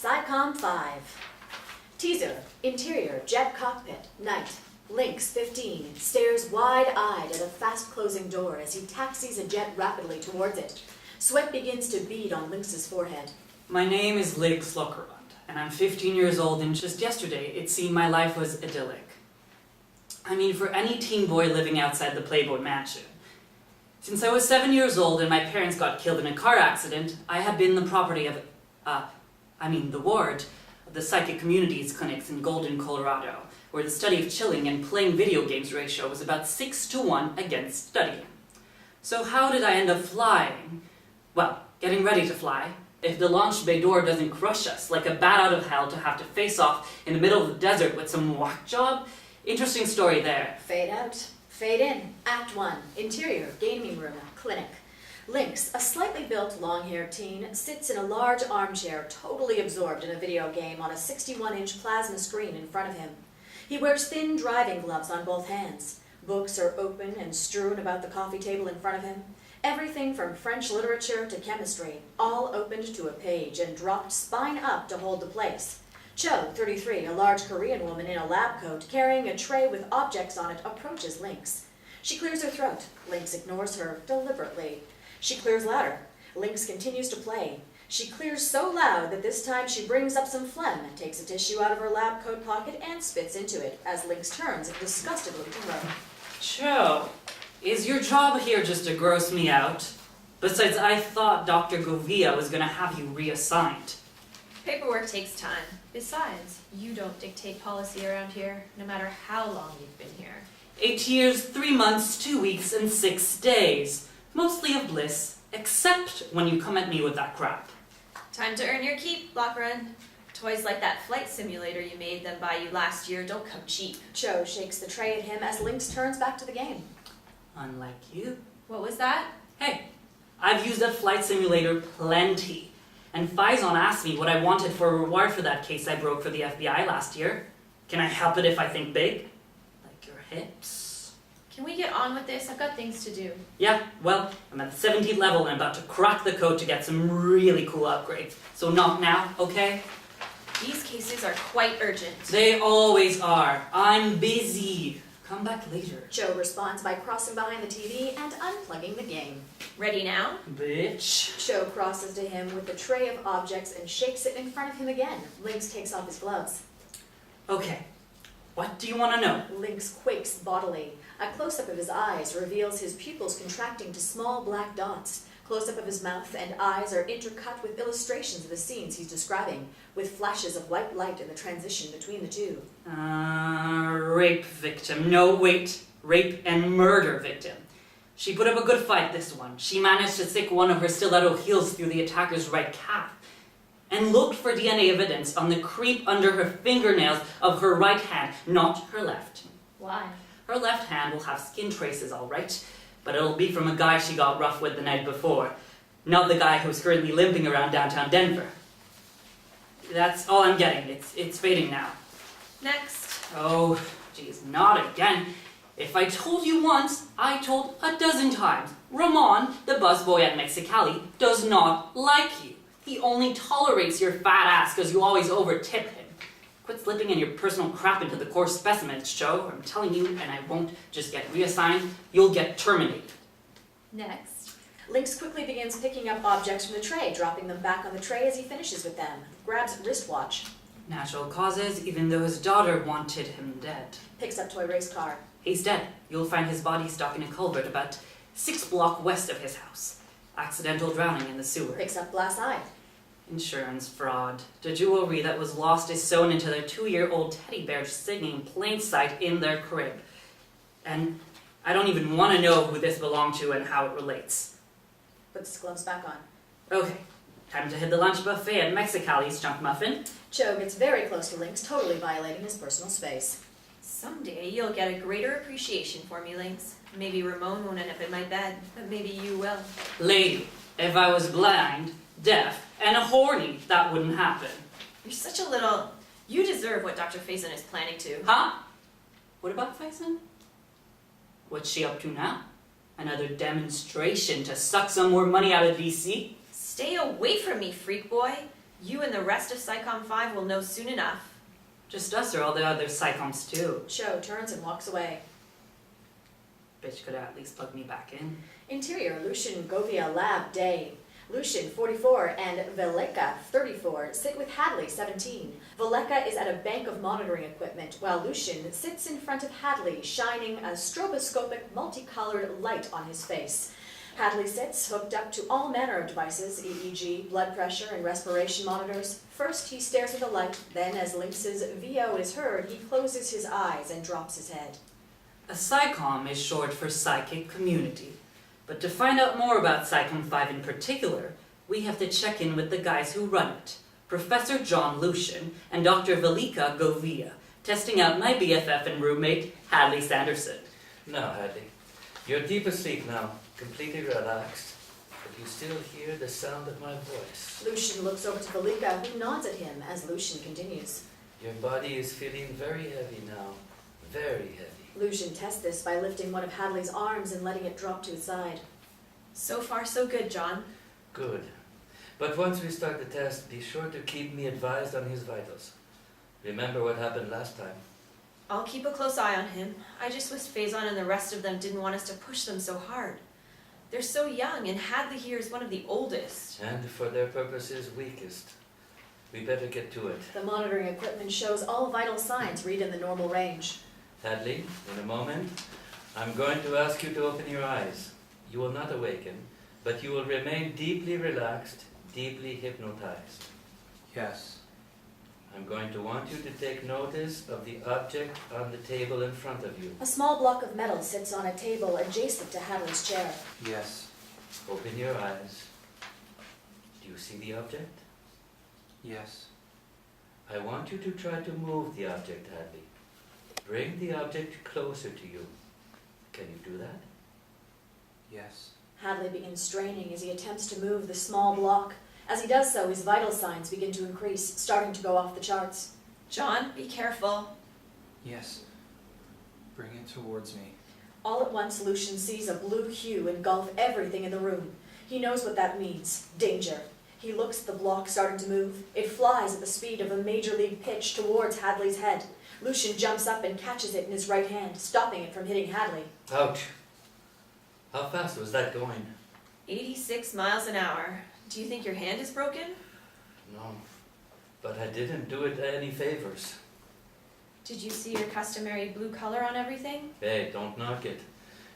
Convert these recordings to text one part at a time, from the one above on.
PSI-COM 5. Teaser, interior, jet cockpit, night. Lynx, 15, stares wide-eyed at a fast-closing door as he taxis a jet rapidly towards it. Sweat begins to bead on Lynx's forehead. My name is Lynx Lockerland, and I'm 15 years old, and just yesterday it seemed my life was idyllic. I mean, for any teen boy living outside the Playboy Mansion. Since I was 7 years old and my parents got killed in a car accident, I had been the property of, the ward of the Psychic Communities clinics in Golden, Colorado, where the study of chilling and playing video games ratio was about 6-to-1 against studying. So how did I end up flying? Well, getting ready to fly. If the launch bay door doesn't crush us, like a bat out of hell to have to face off in the middle of the desert with some whack job. Interesting story there. Fade out, fade in. Act 1, interior, gaming room, clinic. Lynx, a slightly built, long-haired teen, sits in a large armchair, totally absorbed in a video game on a 61-inch plasma screen in front of him. He wears thin driving gloves on both hands. Books are open and strewn about the coffee table in front of him. Everything from French literature to chemistry, all opened to a page and dropped spine up to hold the place. Cho, 33, a large Korean woman in a lab coat, carrying a tray with objects on it, approaches Lynx. She clears her throat. Lynx ignores her deliberately. She clears louder. Lynx continues to play. She clears so loud that this time she brings up some phlegm, takes a tissue out of her lab coat pocket, and spits into it, as Lynx turns disgustedly to her. Cho, is your job here just to gross me out? Besides, I thought Dr. Govia was gonna have you reassigned. Paperwork takes time. Besides, you don't dictate policy around here, no matter how long you've been here. 8 years, 3 months, 2 weeks, and 6 days. Mostly of bliss, except when you come at me with that crap. Time to earn your keep, Block Run. Toys like that flight simulator you made them buy you last year don't come cheap. Cho shakes the tray at him as Lynx turns back to the game. Unlike you. What was that? Hey, I've used that flight simulator plenty. And Faison asked me what I wanted for a reward for that case I broke for the FBI last year. Can I help it if I think big? Like your hips? Can we get on with this? I've got things to do. Yeah, well, I'm at the 17th level and about to crack the code to get some really cool upgrades. So not now, okay? These cases are quite urgent. They always are. I'm busy. Come back later. Cho responds by crossing behind the TV and unplugging the game. Ready now? Bitch. Cho crosses to him with the tray of objects and shakes it in front of him again. Lynx takes off his gloves. Okay, what do you want to know? Lynx quakes bodily. A close-up of his eyes reveals his pupils contracting to small black dots. Close-up of his mouth and eyes are intercut with illustrations of the scenes he's describing, with flashes of white light in the transition between the two. Rape victim. No, wait. Rape and murder victim. She put up a good fight, this one. She managed to stick one of her stiletto heels through the attacker's right calf, and looked for DNA evidence on the creep under her fingernails of her right hand, not her left. Why? Her left hand will have skin traces, all right, but it'll be from a guy she got rough with the night before, not the guy who's currently limping around downtown Denver. That's all I'm getting. It's fading now. Next. Oh, geez, not again. If I told you once, I told a dozen times. Ramon, the busboy at Mexicali, does not like you. He only tolerates your fat ass because you always over-tip him. Quit slipping in your personal crap into the core specimens, Cho. I'm telling you, and I won't just get reassigned, you'll get terminated. Next. Lynx quickly begins picking up objects from the tray, dropping them back on the tray as he finishes with them. Grabs wristwatch. Natural causes, even though his daughter wanted him dead. Picks up toy race car. He's dead. You'll find his body stuck in a culvert about 6 blocks west of his house. Accidental drowning in the sewer. Picks up glass eye. Insurance fraud. The jewelry that was lost is sewn into their 2-year-old teddy bear sitting in plain sight in their crib. And I don't even want to know who this belonged to and how it relates. Puts his gloves back on. Okay, time to hit the lunch buffet at Mexicali's Chunk Muffin. Cho gets very close to Lynx, totally violating his personal space. Someday you'll get a greater appreciation for me, Lynx. Maybe Ramon won't end up in my bed, but maybe you will. Lady, if I was blind, deaf, and horny, that wouldn't happen. You're such a little... You deserve what Dr. Faison is planning to. Huh? What about Faison? What's she up to now? Another demonstration to suck some more money out of DC? Stay away from me, freak boy. You and the rest of PSI-COM 5 will know soon enough. Just us or all the other PSI-COMs too? Cho turns and walks away. Bitch could at least plug me back in. Interior, Lucien, Govia, Lab, Day. Lucien, 44, and Veleka, 34, sit with Hadley, 17. Veleka is at a bank of monitoring equipment, while Lucien sits in front of Hadley, shining a stroboscopic, multicolored light on his face. Hadley sits, hooked up to all manner of devices, EEG, blood pressure, and respiration monitors. First, he stares at the light, then, as Lynx's VO is heard, he closes his eyes and drops his head. A PSI-COM is short for Psychic Community. But to find out more about PSI-COM 5 in particular, we have to check in with the guys who run it, Professor John Lucien and Dr. Velika Govia, testing out my BFF and roommate, Hadley Sanderson. Now, Hadley, you're deep asleep now, completely relaxed, but you still hear the sound of my voice. Lucien looks over to Velika, who nods at him as Lucien continues. Your body is feeling very heavy now, very heavy. Lucien tests this by lifting one of Hadley's arms and letting it drop to his side. So far, so good, John. Good. But once we start the test, be sure to keep me advised on his vitals. Remember what happened last time. I'll keep a close eye on him. I just wish Faison and the rest of them didn't want us to push them so hard. They're so young, and Hadley here is one of the oldest. And for their purposes, weakest. We better get to it. The monitoring equipment shows all vital signs read in the normal range. Hadley, in a moment, I'm going to ask you to open your eyes. You will not awaken, but you will remain deeply relaxed, deeply hypnotized. Yes. I'm going to want you to take notice of the object on the table in front of you. A small block of metal sits on a table adjacent to Hadley's chair. Yes. Open your eyes. Do you see the object? Yes. I want you to try to move the object, Hadley. Bring the object closer to you. Can you do that? Yes. Hadley begins straining as he attempts to move the small block. As he does so, his vital signs begin to increase, starting to go off the charts. John, be careful. Yes. Bring it towards me. All at once, Lucien sees a blue hue engulf everything in the room. He knows what that means. Danger. He looks at the block starting to move. It flies at the speed of a major league pitch towards Hadley's head. Lucien jumps up and catches it in his right hand, stopping it from hitting Hadley. Ouch! How fast was that going? 86 miles an hour. Do you think your hand is broken? No, but I didn't do it any favors. Did you see your customary blue color on everything? Hey, don't knock it.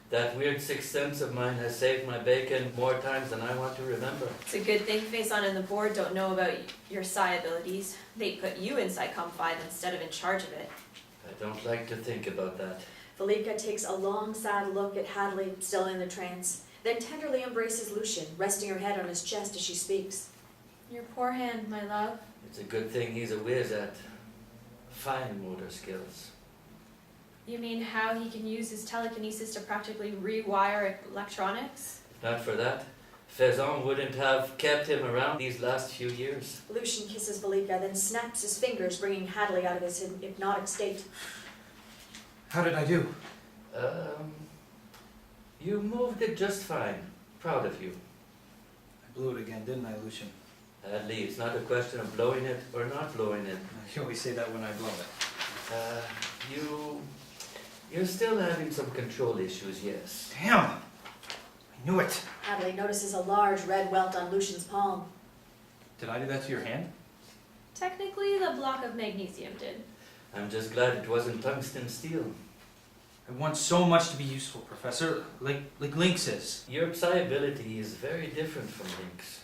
That weird sixth sense of mine has saved my bacon more times than I want to remember. It's a good thing Faison and the board don't know about your psi abilities. They put you in PSI-COM 5 instead of in charge of it. I don't like to think about that. Velika takes a long, sad look at Hadley, still in the trance, then tenderly embraces Lucien, resting her head on his chest as she speaks. Your poor hand, my love. It's a good thing he's a whiz at fine motor skills. You mean how he can use his telekinesis to practically rewire electronics? If not for that, Faison wouldn't have kept him around these last few years. Lucien kisses Velika, then snaps his fingers, bringing Hadley out of his hypnotic state. How did I do? You moved it just fine. Proud of you. I blew it again, didn't I, Lucien? Hadley, it's not a question of blowing it or not blowing it. You always say that when I blow it. You're still having some control issues, yes. Damn! I knew it! Hadley notices a large red welt on Lucien's palm. Did I do that to your hand? Technically, the block of magnesium did. I'm just glad it wasn't tungsten steel. I want so much to be useful, Professor. Like Lynx is. Your psi ability is very different from Lynx.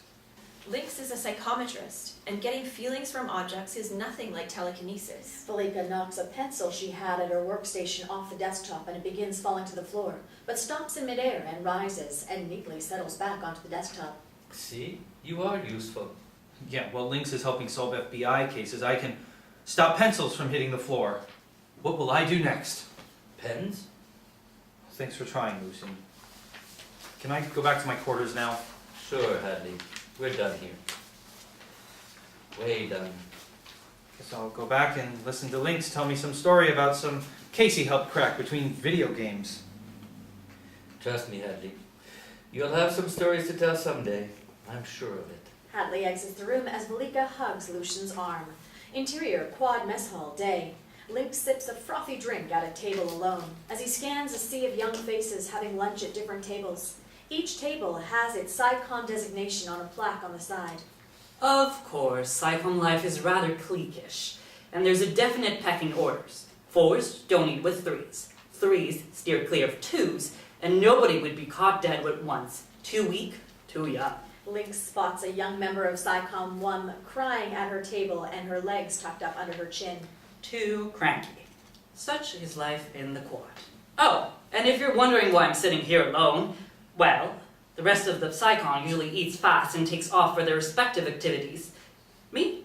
Lynx is a psychometrist, and getting feelings from objects is nothing like telekinesis. Velika knocks a pencil she had at her workstation off the desktop and it begins falling to the floor, but stops in midair and rises and neatly settles back onto the desktop. See? You are useful. Yeah, well, Lynx is helping solve FBI cases. I can stop pencils from hitting the floor. What will I do next? Pens? Thanks for trying, Lucien. Can I go back to my quarters now? Sure, Hadley. We're done here. Way done. Guess I'll go back and listen to Lynx tell me some story about some case he helped crack between video games. Trust me, Hadley. You'll have some stories to tell someday. I'm sure of it. Hadley exits the room as Velika hugs Lucien's arm. Interior, quad mess hall, day. Lynx sips a frothy drink at a table alone, as he scans a sea of young faces having lunch at different tables. Each table has its PSI-COM designation on a plaque on the side. Of course, PSI-COM life is rather cliquish, and there's a definite pecking orders. 4s don't eat with 3s. 3s steer clear of 2s, and nobody would be caught dead with 1s. Too weak, too young. Lynx spots a young member of PSI-COM 1 crying at her table and her legs tucked up under her chin. Too cranky. Such is life in the quad. Oh, and if you're wondering why I'm sitting here alone, well, the rest of the PSI-COM usually eats fast and takes off for their respective activities. Me?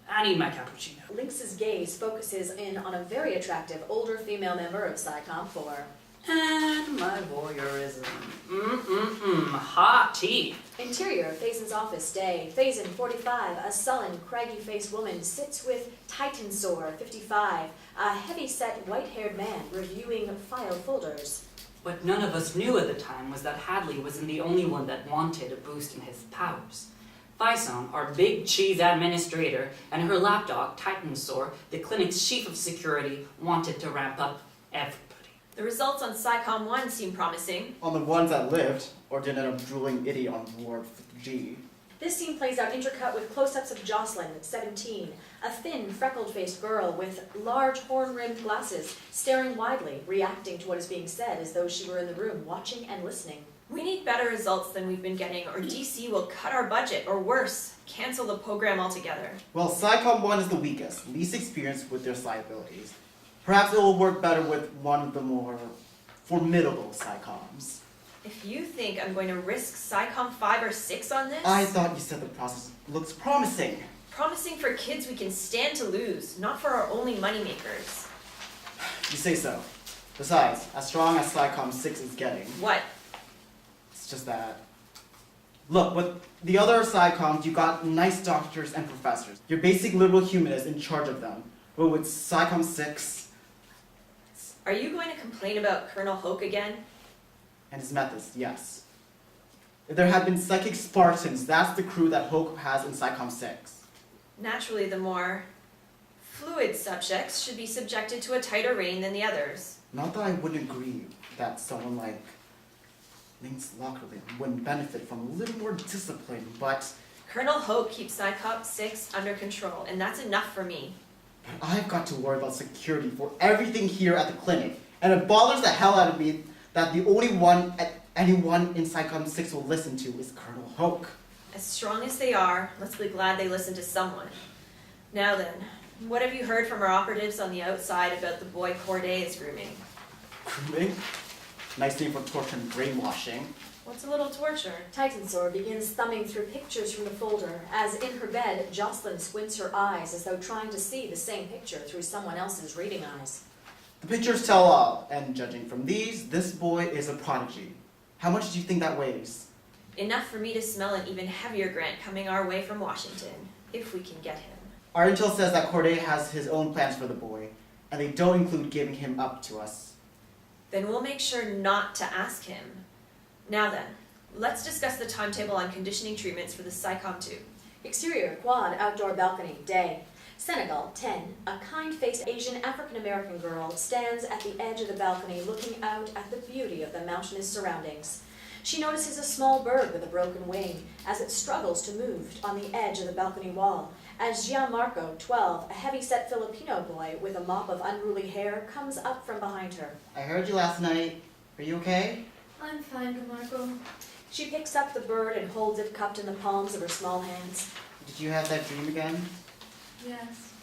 I need my cappuccino. Lynx's gaze focuses in on a very attractive older female member of PSI-COM 4. And my voyeurism. Hot tea. Interior, Phaeton's office, day. Phaeton, 45, a sullen, craggy-faced woman, sits with Titansor, 55, a heavy-set, white-haired man reviewing file folders. What none of us knew at the time was that Hadley wasn't the only one that wanted a boost in his powers. Faison, our big cheese administrator, and her lapdog, Titansor, the clinic's chief of security, wanted to ramp up everybody. The results on PSI-COM 1 seem promising. On the ones that lived, or did end up drooling idiot on Ward G. This scene plays out intercut with close-ups of Joselyn, 17, a thin, freckled-faced girl with large horn-rimmed glasses, staring widely, reacting to what is being said as though she were in the room, watching and listening. We need better results than we've been getting, or DC will cut our budget, or worse, cancel the program altogether. Well, PSI-COM 1 is the weakest, least experienced with their psi abilities. Perhaps it will work better with one of the more formidable PSI-COMs. If you think I'm going to risk PSI-COM 5 or 6 on this... I thought you said the process looks promising. Promising for kids we can stand to lose, not for our only moneymakers. You say so. Besides, as strong as PSI-COM 6 is getting, What? it's just that... Look, with the other PSI-COMs, you got nice doctors and professors. Your basic liberal humanists in charge of them. But with PSI-COM 6... Are you going to complain about Colonel Hoke again? and his methods, yes. If there had been psychic Spartans, that's the crew that Hoke has in PSI-COM 6. Naturally, the more fluid subjects should be subjected to a tighter rein than the others. Not that I wouldn't agree that someone like Lynx Lockerley wouldn't benefit from a little more discipline, but Colonel Hoke keeps PSI-COM 6 under control, and that's enough for me. I've got to worry about security for everything here at the clinic, and it bothers the hell out of me that the only one anyone in PSI-COM 6 will listen to is Colonel Hoke. As strong as they are, let's be glad they listen to someone. Now then, what have you heard from our operatives on the outside about the boy Corday is grooming? Grooming? Nice name for torture and brainwashing. What's a little torture? Titansor begins thumbing through pictures from the folder, as in her bed, Joselyn squints her eyes as though trying to see the same picture through someone else's reading eyes. The pictures tell all, and judging from these, this boy is a prodigy. How much do you think that weighs? Enough for me to smell an even heavier grant coming our way from Washington, if we can get him. Our intel says that Corday has his own plans for the boy, and they don't include giving him up to us. Then we'll make sure not to ask him. Now then, let's discuss the timetable on conditioning treatments for the PSI-COM 2. Exterior, quad, outdoor balcony, day. Senegal, 10, a kind-faced Asian African-American girl stands at the edge of the balcony looking out at the beauty of the mountainous surroundings. She notices a small bird with a broken wing as it struggles to move on the edge of the balcony wall, as Gianmarco, 12, a heavy-set Filipino boy with a mop of unruly hair, comes up from behind her. I heard you last night. Are you okay? I'm fine, Marco. She picks up the bird and holds it cupped in the palms of her small hands. Did you have that dream again? Yes.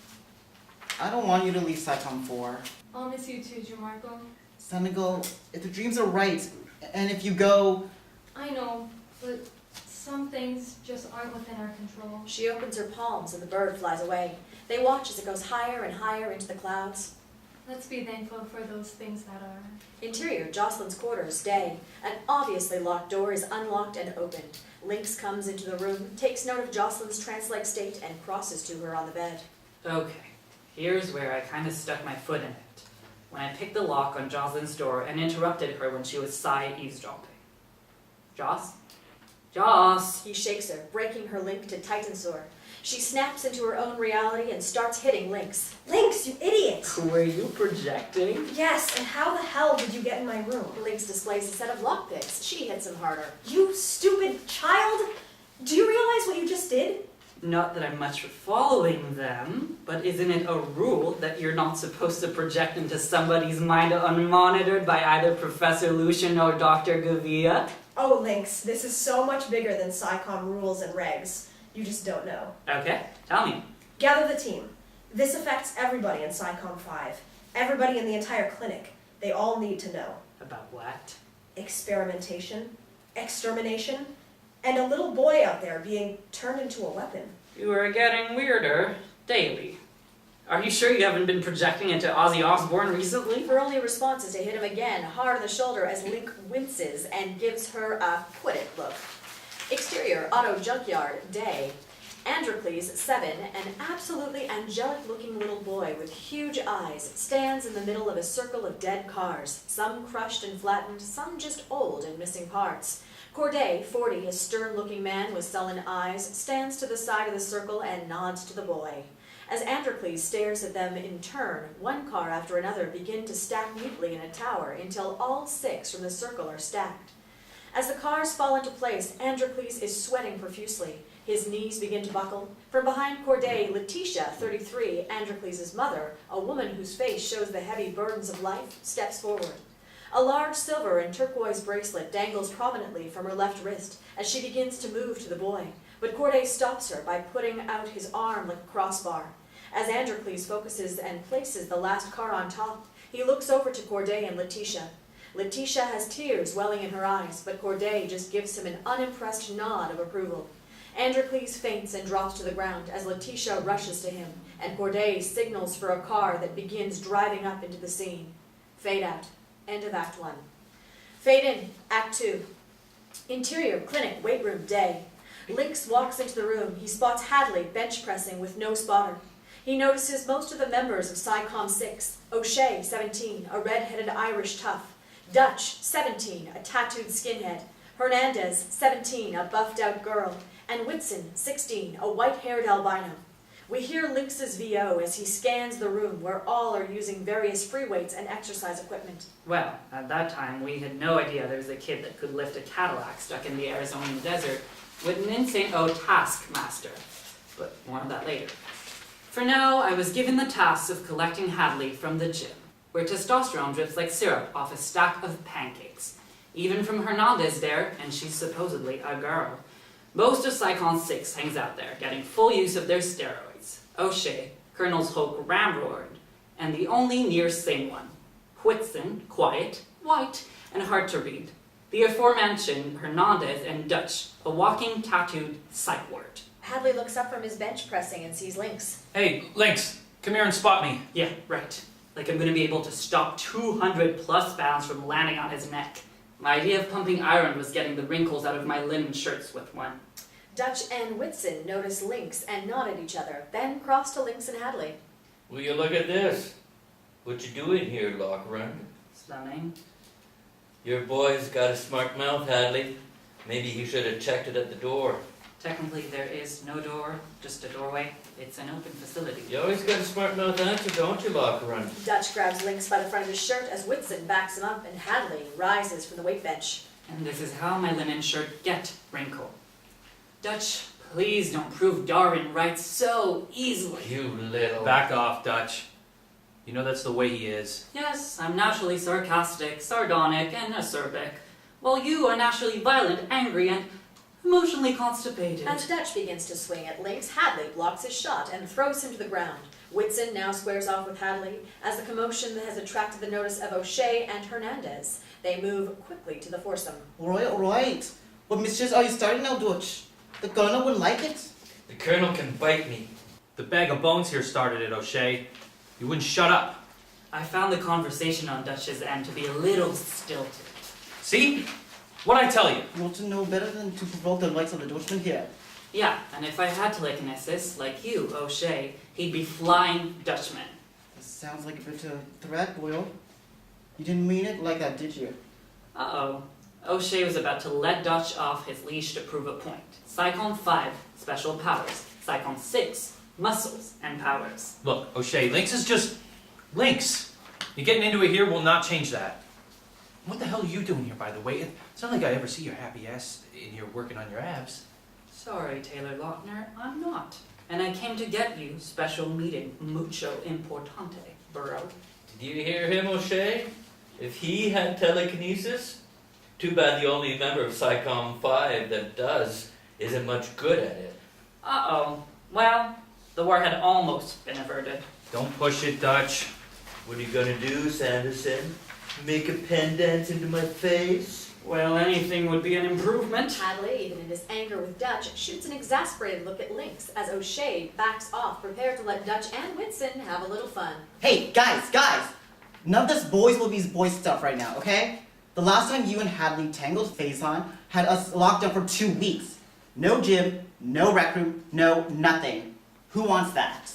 I don't want you to leave PSI-COM 4. I'll miss you too, Gianmarco. Senegal, if the dreams are right, and if you go... I know, but some things just aren't within our control. She opens her palms and the bird flies away. They watch as it goes higher and higher into the clouds. Let's be thankful for those things that are. Interior, Joselyn's quarters, day. An obviously locked door is unlocked and opened. Lynx comes into the room, takes note of Joselyn's trance-like state, and crosses to her on the bed. Okay, here's where I kind of stuck my foot in it. When I picked the lock on Jocelyn's door and interrupted her when she was eavesdropping. Joss? Joss! He shakes her, breaking her link to Titansor. She snaps into her own reality and starts hitting Lynx. Lynx, you idiot! Were you projecting? Yes, and how the hell did you get in my room? Lynx displays a set of lockpicks. She hits him harder. You stupid child! Do you realize what you just did? Not that I'm much for following them, but isn't it a rule that you're not supposed to project into somebody's mind unmonitored by either Professor Lucien or Dr. Gavia? Oh, Lynx, this is so much bigger than PSI-COM rules and regs. You just don't know. Okay, tell me. Gather the team. This affects everybody in PSI-COM 5. Everybody in the entire clinic. They all need to know. About what? Experimentation, extermination, and a little boy out there being turned into a weapon. You are getting weirder daily. Are you sure you haven't been projecting into Ozzy Osbourne recently? Her only response is to hit him again, hard on the shoulder as Link winces and gives her a quit it look. Exterior, auto junkyard, day. Androcles, 7, an absolutely angelic-looking little boy with huge eyes, stands in the middle of a circle of dead cars, some crushed and flattened, some just old and missing parts. Corday, 40, a stern-looking man with sullen eyes, stands to the side of the circle and nods to the boy. As Androcles stares at them in turn, one car after another begin to stack neatly in a tower until all 6 from the circle are stacked. As the cars fall into place, Androcles is sweating profusely. His knees begin to buckle. From behind Corday, Leticia, 33, Androcles' mother, a woman whose face shows the heavy burdens of life, steps forward. A large silver and turquoise bracelet dangles prominently from her left wrist as she begins to move to the boy, but Corday stops her by putting out his arm like a crossbar. As Androcles focuses and places the last car on top, he looks over to Corday and Leticia. Leticia has tears welling in her eyes, but Corday just gives him an unimpressed nod of approval. Androcles faints and drops to the ground as Leticia rushes to him, and Corday signals for a car that begins driving up into the scene. Fade out. End of Act 1. Fade in. Act 2. Interior, clinic, weight room, day. Lynx walks into the room. He spots Hadley bench pressing with no spotter. He notices most of the members of PSI-COM 6. O'Shea, 17, a red-headed Irish tough. Dutch, 17, a tattooed skinhead. Hernandez, 17, a buffed-out girl. And Whitson, 16, a white-haired albino. We hear Lynx's VO as he scans the room where all are using various free weights and exercise equipment. Well, at that time, we had no idea there was a kid that could lift a Cadillac stuck in the Arizona desert with an insane taskmaster. But more of that later. For now, I was given the task of collecting Hadley from the gym, where testosterone drips like syrup off a stack of pancakes. Even from Hernandez there, and she's supposedly a girl. Most of PSI-COM 6 hangs out there, getting full use of their steroids. O'Shea, Colonel's Hoke Ramrord, and the only near sane one. Whitson, quiet, white, and hard to read. The aforementioned Hernandez and Dutch, a walking tattooed sight word. Hadley looks up from his bench pressing and sees Lynx. Hey, Lynx, come here and spot me. Yeah, right. Like I'm gonna be able to stop 200 plus pounds from landing on his neck. My idea of pumping iron was getting the wrinkles out of my linen shirts with one. Dutch and Whitson notice Lynx and nod at each other, then cross to Lynx and Hadley. Will you look at this? What you doing here, Lockrun? Stunning. Your boy's got a smart mouth, Hadley. Maybe he should have checked it at the door. Technically, there is no door, just a doorway. It's an open facility. You always got a smart mouth answer, don't you, Lockrun? Dutch grabs Lynx by the front of his shirt as Whitson backs him up and Hadley rises from the weight bench. And this is how my linen shirt get wrinkled. Dutch, please don't prove Darwin right so easily. You little... Back off, Dutch. You know that's the way he is. Yes, I'm naturally sarcastic, sardonic, and acerbic, while you are naturally violent, angry, and emotionally constipated. As Dutch begins to swing at Lynx, Hadley blocks his shot and throws him to the ground. Whitson now squares off with Hadley as the commotion has attracted the notice of O'Shea and Hernandez. They move quickly to the foursome. All right. What mischief are you starting now, Dutch? The colonel wouldn't like it. The colonel can bite me. The bag of bones here started it, O'Shea. You wouldn't shut up. I found the conversation on Dutch's end to be a little stilted. See? What'd I tell you? You want to know better than to provoke the likes of the Dutchman here. Yeah, and if I had telekinesis, like you, O'Shea, he'd be flying Dutchman. This sounds like a bit of a threat, Boyle. You didn't mean it like that, did you? Uh-oh. O'Shea was about to let Dutch off his leash to prove a point. PSI-COM 5, special powers. PSI-COM 6, muscles and powers. Look, O'Shea, Lynx is just Lynx. You getting into it here will not change that. What the hell are you doing here, by the way? It's not like I ever see your happy ass in here working on your abs. Sorry, Taylor Lautner, I'm not. And I came to get you special meeting mucho importante, bro. Did you hear him, O'Shea? If he had telekinesis, too bad the only member of PSI-COM 5 that does isn't much good at it. Uh-oh. Well, the war had almost been averted. Don't push it, Dutch. What are you gonna do, Sanderson? Make a pen dance into my face? Well, anything would be an improvement. Hadley, even in his anger with Dutch, shoots an exasperated look at Lynx as O'Shea backs off, prepared to let Dutch and Whitson have a little fun. Hey, guys! None of this boys will be boys stuff right now, okay? The last time you and Hadley tangled Faison had us locked up for 2 weeks. No gym, no rec room, no nothing. Who wants that?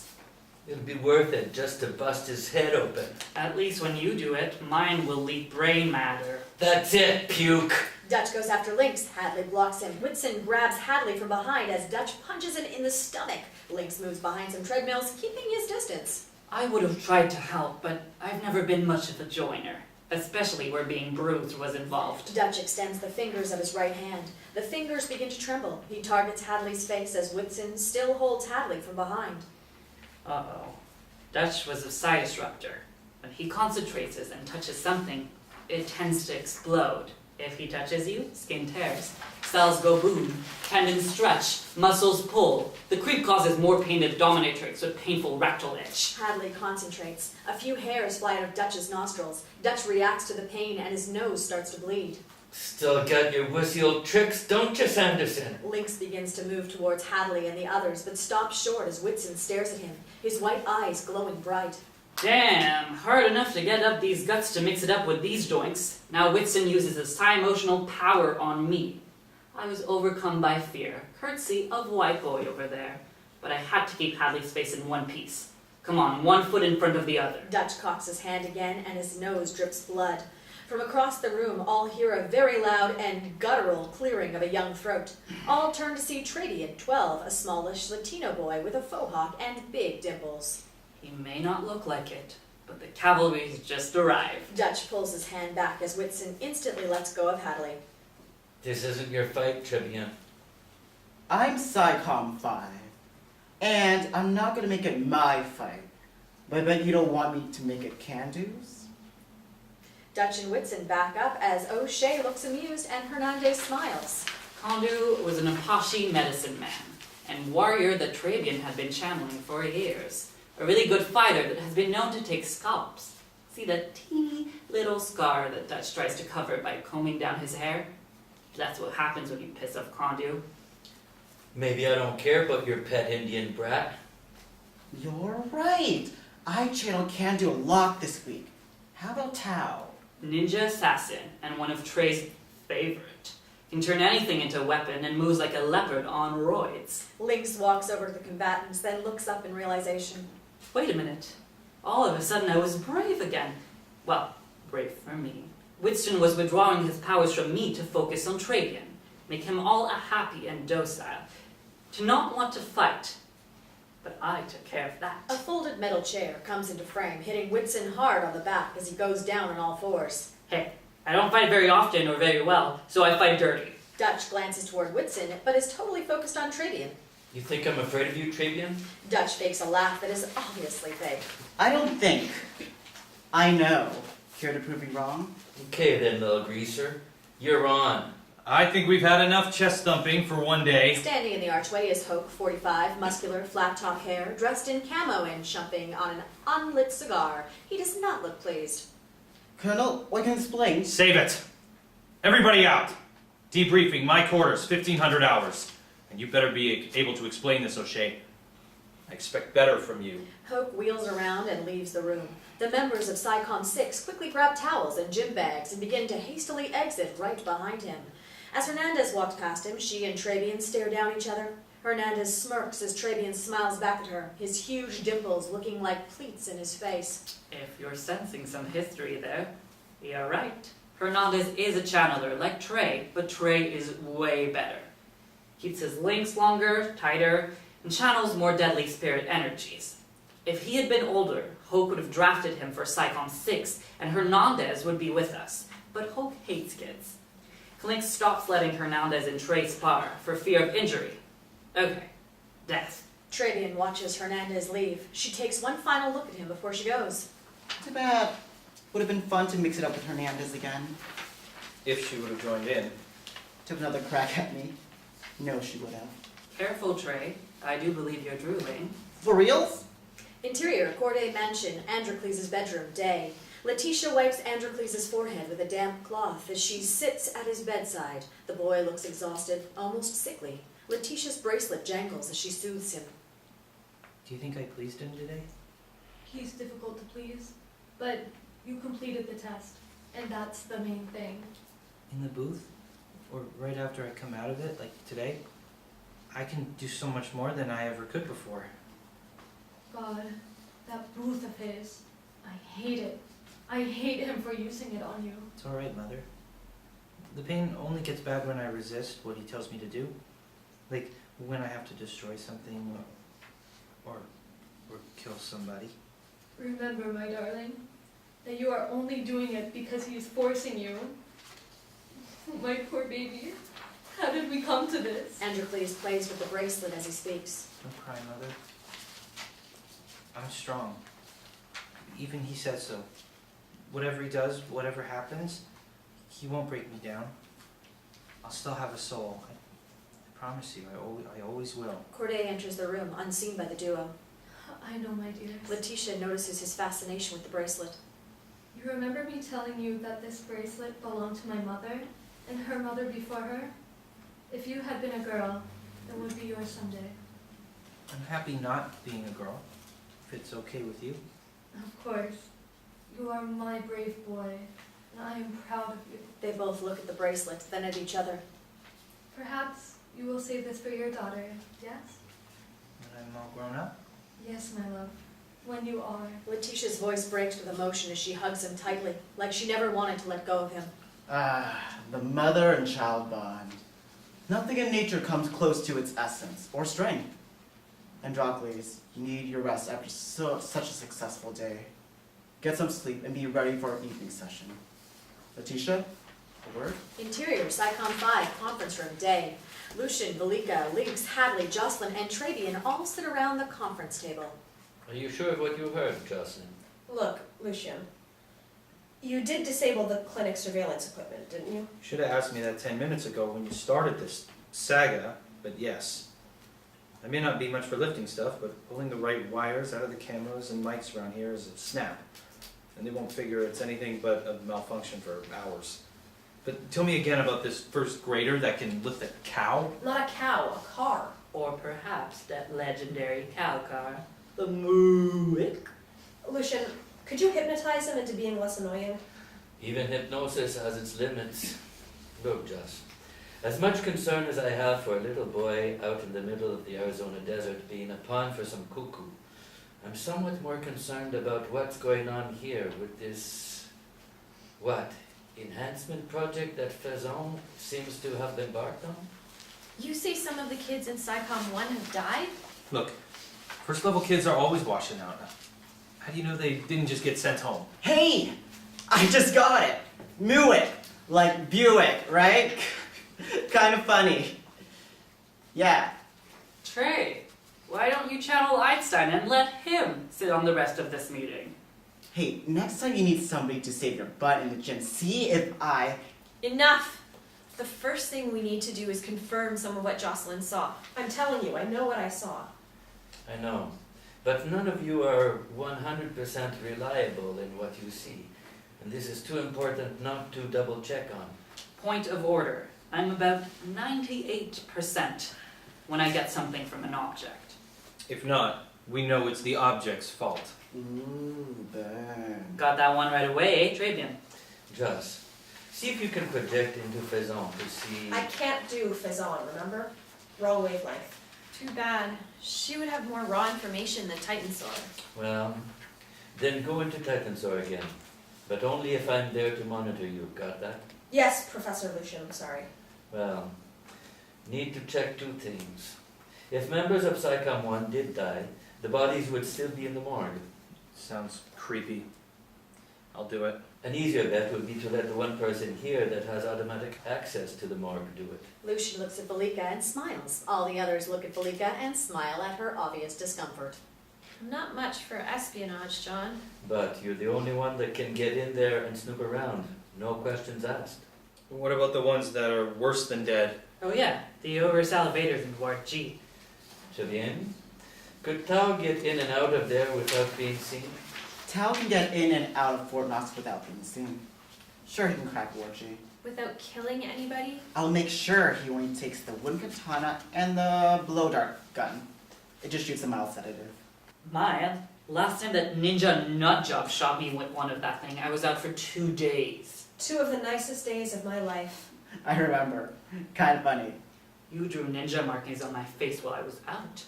It'll be worth it just to bust his head open. At least when you do it, mine will leak brain matter. That's it, puke! Dutch goes after Lynx. Hadley blocks him. Whitson grabs Hadley from behind as Dutch punches him in the stomach. Lynx moves behind some treadmills, keeping his distance. I would have tried to help, but I've never been much of a joiner, especially where being bruised was involved. Dutch extends the fingers of his right hand. The fingers begin to tremble. He targets Hadley's face as Whitson still holds Hadley from behind. Uh-oh. Dutch was a psi disruptor. When he concentrates and touches something, it tends to explode. If he touches you, skin tears. Cells go boom, tendons stretch, muscles pull. The creep causes more pain than dominatrix with painful rectal itch. Hadley concentrates. A few hairs fly out of Dutch's nostrils. Dutch reacts to the pain and his nose starts to bleed. Still got your wussy old tricks, don't you, Sanderson? Lynx begins to move towards Hadley and the others, but stops short as Whitson stares at him, his white eyes glowing bright. Damn, hard enough to get up these guts to mix it up with these joints. Now Whitson uses his psi-emotional power on me. I was overcome by fear, courtesy of white boy over there. But I had to keep Hadley's face in one piece. Come on, 1 foot in front of the other. Dutch cocks his hand again and his nose drips blood. From across the room, all hear a very loud and guttural clearing of a young throat. All turn to see Tradian, 12, a smallish Latino boy with a faux hawk and big dimples. He may not look like it, but the cavalry's just arrived. Dutch pulls his hand back as Whitson instantly lets go of Hadley. This isn't your fight, Tribune. I'm PSI-COM 5, and I'm not gonna make it my fight. But I bet you don't want me to make it Candu's? Dutch and Whitson back up as O'Shea looks amused and Hernandez smiles. Condu was an Apache medicine man, and warrior that Trabian had been channeling for years. A really good fighter that has been known to take scalps. See that teeny little scar that Dutch tries to cover by combing down his hair? That's what happens when you piss off Condu. Maybe I don't care about your pet Indian brat. You're right. I channeled Candu a lot this week. How about Tao? Ninja assassin, and one of Trey's favorite. Can turn anything into a weapon and moves like a leopard on roids. Lynx walks over to the combatants, then looks up in realization. Wait a minute. All of a sudden I was brave again. Well, brave for me. Whitson was withdrawing his powers from me to focus on Trabian, make him all happy and docile, to not want to fight. But I took care of that. A folded metal chair comes into frame, hitting Whitson hard on the back as he goes down on all fours. Hey, I don't fight very often or very well, so I fight dirty. Dutch glances toward Whitson, but is totally focused on Trabian. You think I'm afraid of you, Tribune? Dutch fakes a laugh that is obviously fake. I don't think. I know. Care to prove me wrong? Okay then, little greaser. You're on. I think we've had enough chest thumping for one day. Standing in the archway is Hope, 45, muscular, flat-top hair, dressed in camo and chumping on an unlit cigar. He does not look pleased. Colonel, what can explain? Save it. Everybody out. Debriefing, my quarters, 1500 hours. And you better be able to explain this, O'Shea. I expect better from you. Hope wheels around and leaves the room. The members of PSI-COM 6 quickly grab towels and gym bags and begin to hastily exit right behind him. As Hernandez walks past him, she and Trabian stare down each other. Hernandez smirks as Trabian smiles back at her, his huge dimples looking like pleats in his face. If you're sensing some history there, you're right. Hernandez is a channeler, like Trey, but Trey is way better. Keeps his links longer, tighter, and channels more deadly spirit energies. If he had been older, Hoke would have drafted him for PSI-COM 6, and Hernandez would be with us. But Hoke hates kids. Lynx stops letting Hernandez and Trey spar for fear of injury. Okay, death. Travian watches Hernandez leave. She takes one final look at him before she goes. Too bad. Would have been fun to mix it up with Hernandez again. If she would have joined in. Took another crack at me. No, she would have. Careful, Trey. I do believe you're drooling. For reals? Interior, Corday Mansion, Androcles' bedroom, day. Leticia wipes Androcles' forehead with a damp cloth as she sits at his bedside. The boy looks exhausted, almost sickly. Leticia's bracelet jangles as she soothes him. Do you think I pleased him today? He's difficult to please, but you completed the test, and that's the main thing. In the booth? Or right after I come out of it, like today? I can do so much more than I ever could before. God, that booth of his. I hate it. I hate him for using it on you. It's alright, Mother. The pain only gets bad when I resist what he tells me to do. Like when I have to destroy something or kill somebody. Remember, my darling, that you are only doing it because he is forcing you. My poor baby. How did we come to this? Androcles plays with the bracelet as he speaks. Don't cry, Mother. I'm strong. Even he says so. Whatever he does, whatever happens, he won't break me down. I'll still have a soul. I promise you, I always will. Corday enters the room, unseen by the duo. I know, my dearest. Leticia notices his fascination with the bracelet. You remember me telling you that this bracelet belonged to my mother, and her mother before her? If you had been a girl, it would be yours someday. I'm happy not being a girl, if it's okay with you. Of course. You are my brave boy, and I am proud of you. They both look at the bracelet, then at each other. Perhaps you will save this for your daughter, yes? When I'm all grown up? Yes, my love. When you are. Leticia's voice breaks with emotion as she hugs him tightly, like she never wanted to let go of him. The mother and child bond. Nothing in nature comes close to its essence or strength. Androcles, you need your rest after such a successful day. Get some sleep and be ready for our evening session. Leticia, a word? Interior, PSI-COM 5, conference room, day. Lucien, Velika, Lynx, Hadley, Joselyn, and Travian all sit around the conference table. Are you sure of what you heard, Joselyn? Look, Lucien, you did disable the clinic surveillance equipment, didn't you? You should have asked me that 10 minutes ago when you started this saga, but yes. I may not be much for lifting stuff, but pulling the right wires out of the cameras and mics around here is a snap. And they won't figure it's anything but a malfunction for hours. But tell me again about this first grader that can lift a cow? Not a cow, a car. Or perhaps that legendary cow car, the Mooick. Lucien, could you hypnotize him into being less annoying? Even hypnosis has its limits. Look, Joss, as much concern as I have for a little boy out in the middle of the Arizona desert being a pawn for some cuckoo, I'm somewhat more concerned about what's going on here with this, enhancement project that Faison seems to have embarked on? You say some of the kids in PSI-COM 1 have died? Look, first level kids are always washing out. How do you know they didn't just get sent home? Hey! I just got it! Muick! Like Buick, right? Kind of funny. Yeah. Trey, why don't you channel Einstein and let him sit on the rest of this meeting? Hey, next time you need somebody to save your butt in the gym, see if I... Enough! The first thing we need to do is confirm some of what Joselyn saw. I'm telling you, I know what I saw. I know, but none of you are 100% reliable in what you see, and this is too important not to double check on. Point of order. I'm about 98% when I get something from an object. If not, we know it's the object's fault. Ooh, burn. Got that one right away, eh, Travian? Just see if you can project into Faison to see... I can't do Faison, remember? Wrong wavelength. Too bad. She would have more raw information than Titansor. Well, then go into Titansor again. But only if I'm there to monitor you. Got that? Yes, Professor Lucien, I'm sorry. Well, need to check two things. If members of PSI-COM 1 did die, the bodies would still be in the morgue. Sounds creepy. I'll do it. An easier bet would be to let the one person here that has automatic access to the morgue do it. Lucien looks at Belika and smiles. All the others look at Belika and smile at her obvious discomfort. Not much for espionage, John. But you're the only one that can get in there and snoop around. No questions asked. What about the ones that are worse than dead? Oh yeah, the over-salivators in Ward G. Très bien. Could Tao get in and out of there without being seen? Tao can get in and out of Fort Knox without being seen. Sure, he can crack Warchi. Without killing anybody? I'll make sure he only takes the wooden katana and the blow dart gun. It just shoots a mild sedative. Man, last time that ninja nutjob shot me with one of that thing, I was out for 2 days. 2 of the nicest days of my life. I remember. Kind of funny. You drew ninja markings on my face while I was out.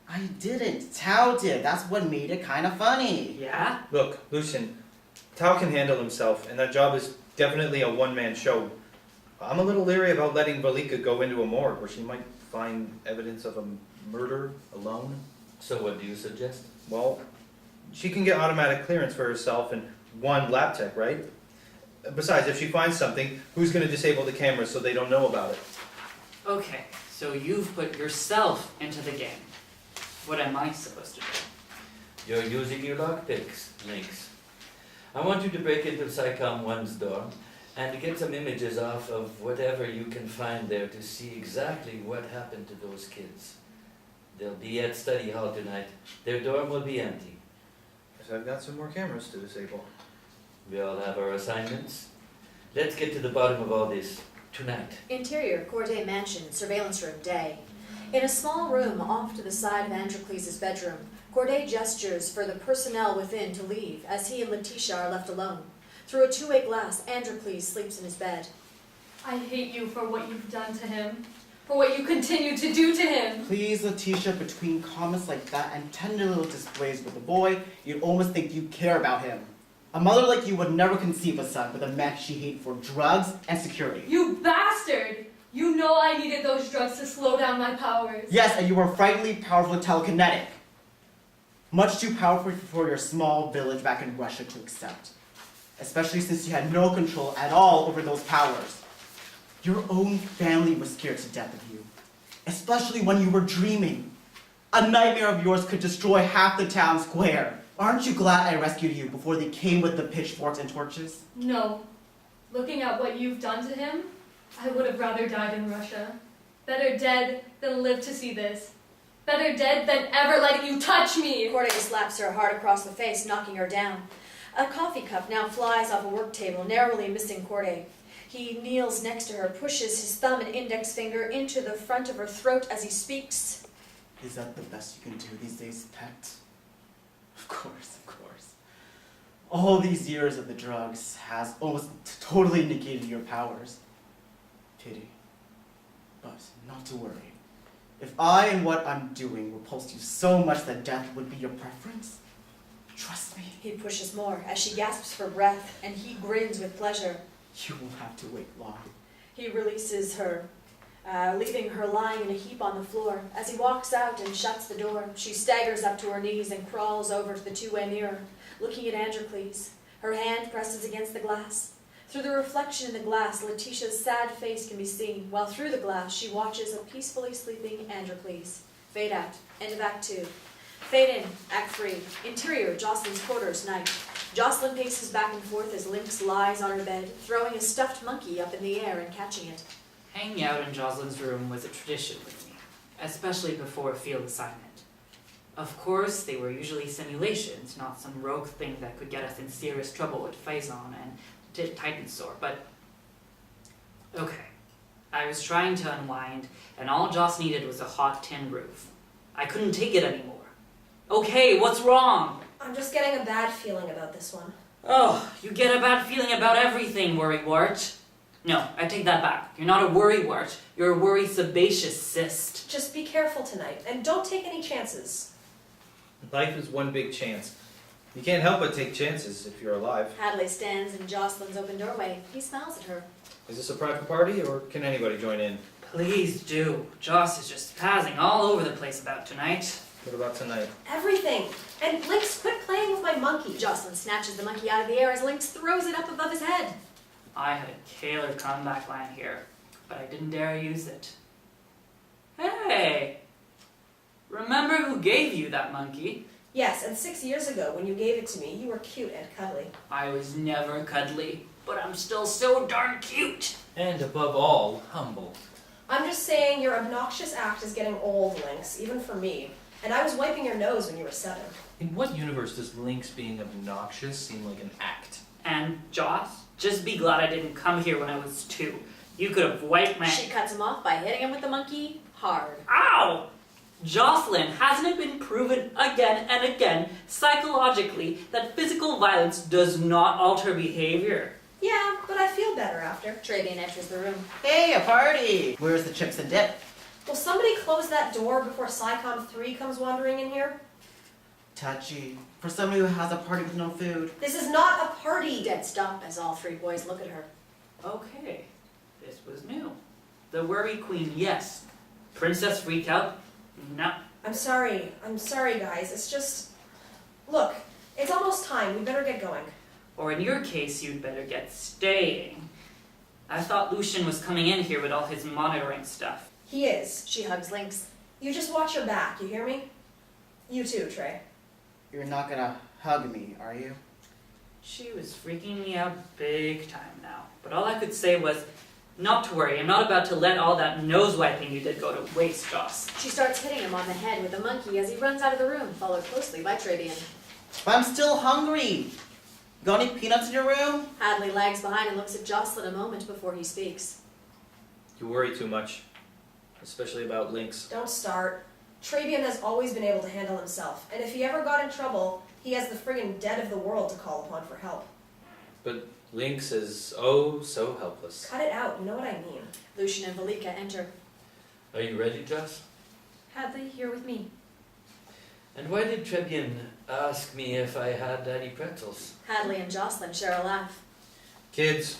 I didn't. Tao did. That's what made it kind of funny. Yeah? Look, Lucien, Tao can handle himself, and that job is definitely a one-man show. I'm a little leery about letting Belika go into a morgue where she might find evidence of a murder alone. So what do you suggest? Well, she can get automatic clearance for herself and one lab tech, right? Besides, if she finds something, who's going to disable the cameras so they don't know about it? Okay, so you've put yourself into the game. What am I supposed to do? You're using your lockpicks, Lynx. I want you to break into PSI-COM 1's door and get some images off of whatever you can find there to see exactly what happened to those kids. They'll be at study hall tonight. Their dorm will be empty. Guess I've got some more cameras to disable. We all have our assignments. Let's get to the bottom of all this tonight. Interior, Corday Mansion, surveillance room, day. In a small room off to the side of Androcles' bedroom, Corday gestures for the personnel within to leave as he and Leticia are left alone. Through a two-way glass, Androcles sleeps in his bed. I hate you for what you've done to him. For what you continue to do to him. Please, Leticia, between comments like that and tender little displays with the boy, you'd almost think you care about him. A mother like you would never conceive a son with a man she hated for drugs and security. You bastard! You know I needed those drugs to slow down my powers. Yes, and you were frighteningly powerful telekinetic. Much too powerful for your small village back in Russia to accept. Especially since you had no control at all over those powers. Your own family was scared to death of you. Especially when you were dreaming. A nightmare of yours could destroy half the town square. Aren't you glad I rescued you before they came with the pitchforks and torches? No. Looking at what you've done to him, I would have rather died in Russia. Better dead than live to see this. Better dead than ever letting you touch me! Corday slaps her hard across the face, knocking her down. A coffee cup now flies off a work table, narrowly missing Corday. He kneels next to her, pushes his thumb and index finger into the front of her throat as he speaks. Is that the best you can do these days, pet? Of course, of course. All these years of the drugs has almost totally negated your powers. Pity. But not to worry. If I and what I'm doing repulsed you so much that death would be your preference, trust me. He pushes more as she gasps for breath, and he grins with pleasure. You won't have to wait long. He releases her, leaving her lying in a heap on the floor. As he walks out and shuts the door, she staggers up to her knees and crawls over to the two-way mirror, looking at Androcles. Her hand presses against the glass. Through the reflection in the glass, Leticia's sad face can be seen, while through the glass she watches a peacefully sleeping Androcles. Fade out. End of Act 2. Fade in. Act 3. Interior, Joselyn's quarters, night. Joselyn paces back and forth as Lynx lies on her bed, throwing a stuffed monkey up in the air and catching it. Hanging out in Joselyn's room was a tradition with me, especially before a field assignment. Of course, they were usually simulations, not some rogue thing that could get us in serious trouble with Faison and Titansor, but okay. I was trying to unwind, and all Joss needed was a hot tin roof. I couldn't take it anymore. Okay, what's wrong? I'm just getting a bad feeling about this one. Oh, you get a bad feeling about everything, worrywart. No, I take that back. You're not a worrywart. You're a worry-sebaceous cyst. Just be careful tonight, and don't take any chances. Life is one big chance. You can't help but take chances if you're alive. Hadley stands in Joselyn's open doorway. He smiles at her. Is this a private party, or can anybody join in? Please do. Joss is just spazzing all over the place about tonight. What about tonight? Everything. And Lynx, quit playing with my monkey. Joselyn snatches the monkey out of the air as Lynx throws it up above his head. I had a killer comeback line here, but I didn't dare use it. Hey! Remember who gave you that monkey? Yes, and 6 years ago, when you gave it to me, you were cute and cuddly. I was never cuddly, but I'm still so darn cute. And above all, humble. I'm just saying your obnoxious act is getting old, Lynx, even for me. And I was wiping your nose when you were 7. In what universe does Lynx being obnoxious seem like an act? And Joss, just be glad I didn't come here when I was 2. You could have wiped my... She cuts him off by hitting him with the monkey hard. Ow! Joselyn, hasn't it been proven again and again, psychologically, that physical violence does not alter behavior? Yeah, but I feel better after. Travian enters the room. Hey, a party! Where's the chips and dip? Will somebody close that door before PSI-COM 3 comes wandering in here? Touchy. For somebody who has a party with no food. This is not a party! Dead stop as all 3 boys look at her. Okay, this was new. The Worry Queen, yes. Princess Freak Out, no. I'm sorry, guys. It's just... Look, it's almost time. We better get going. Or in your case, you'd better get staying. I thought Lucien was coming in here with all his monitoring stuff. He is. She hugs Lynx. You just watch your back, you hear me? You too, Trey. You're not gonna hug me, are you? She was freaking me out big time now. But all I could say was, not to worry, I'm not about to let all that nose wiping you did go to waste, Joss. She starts hitting him on the head with the monkey as he runs out of the room, followed closely by Travian. But I'm still hungry! Got any peanuts in your room? Hadley lags behind and looks at Joselyn a moment before he speaks. You worry too much. Especially about Lynx. Don't start. Travian has always been able to handle himself, and if he ever got in trouble, he has the friggin' dead of the world to call upon for help. But Lynx is oh so helpless. Cut it out, you know what I mean. Lucien and Velika enter. Are you ready, Joss? Hadley, here with me. And why did Trebian ask me if I had any pretzels? Hadley and Joselyn share a laugh. Kids,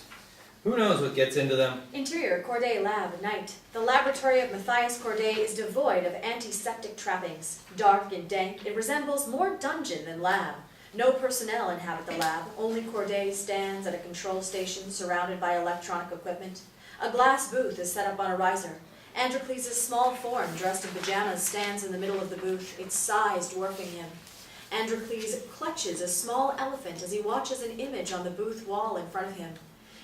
who knows what gets into them? Interior Corday lab at night. The laboratory of Matthias Corday is devoid of antiseptic trappings. Dark and dank, it resembles more dungeon than lab. No personnel inhabit the lab. Only Corday stands at a control station surrounded by electronic equipment. A glass booth is set up on a riser. Androcles' small form, dressed in pajamas, stands in the middle of the booth, its size dwarfing him. Androcles clutches a small elephant as he watches an image on the booth wall in front of him.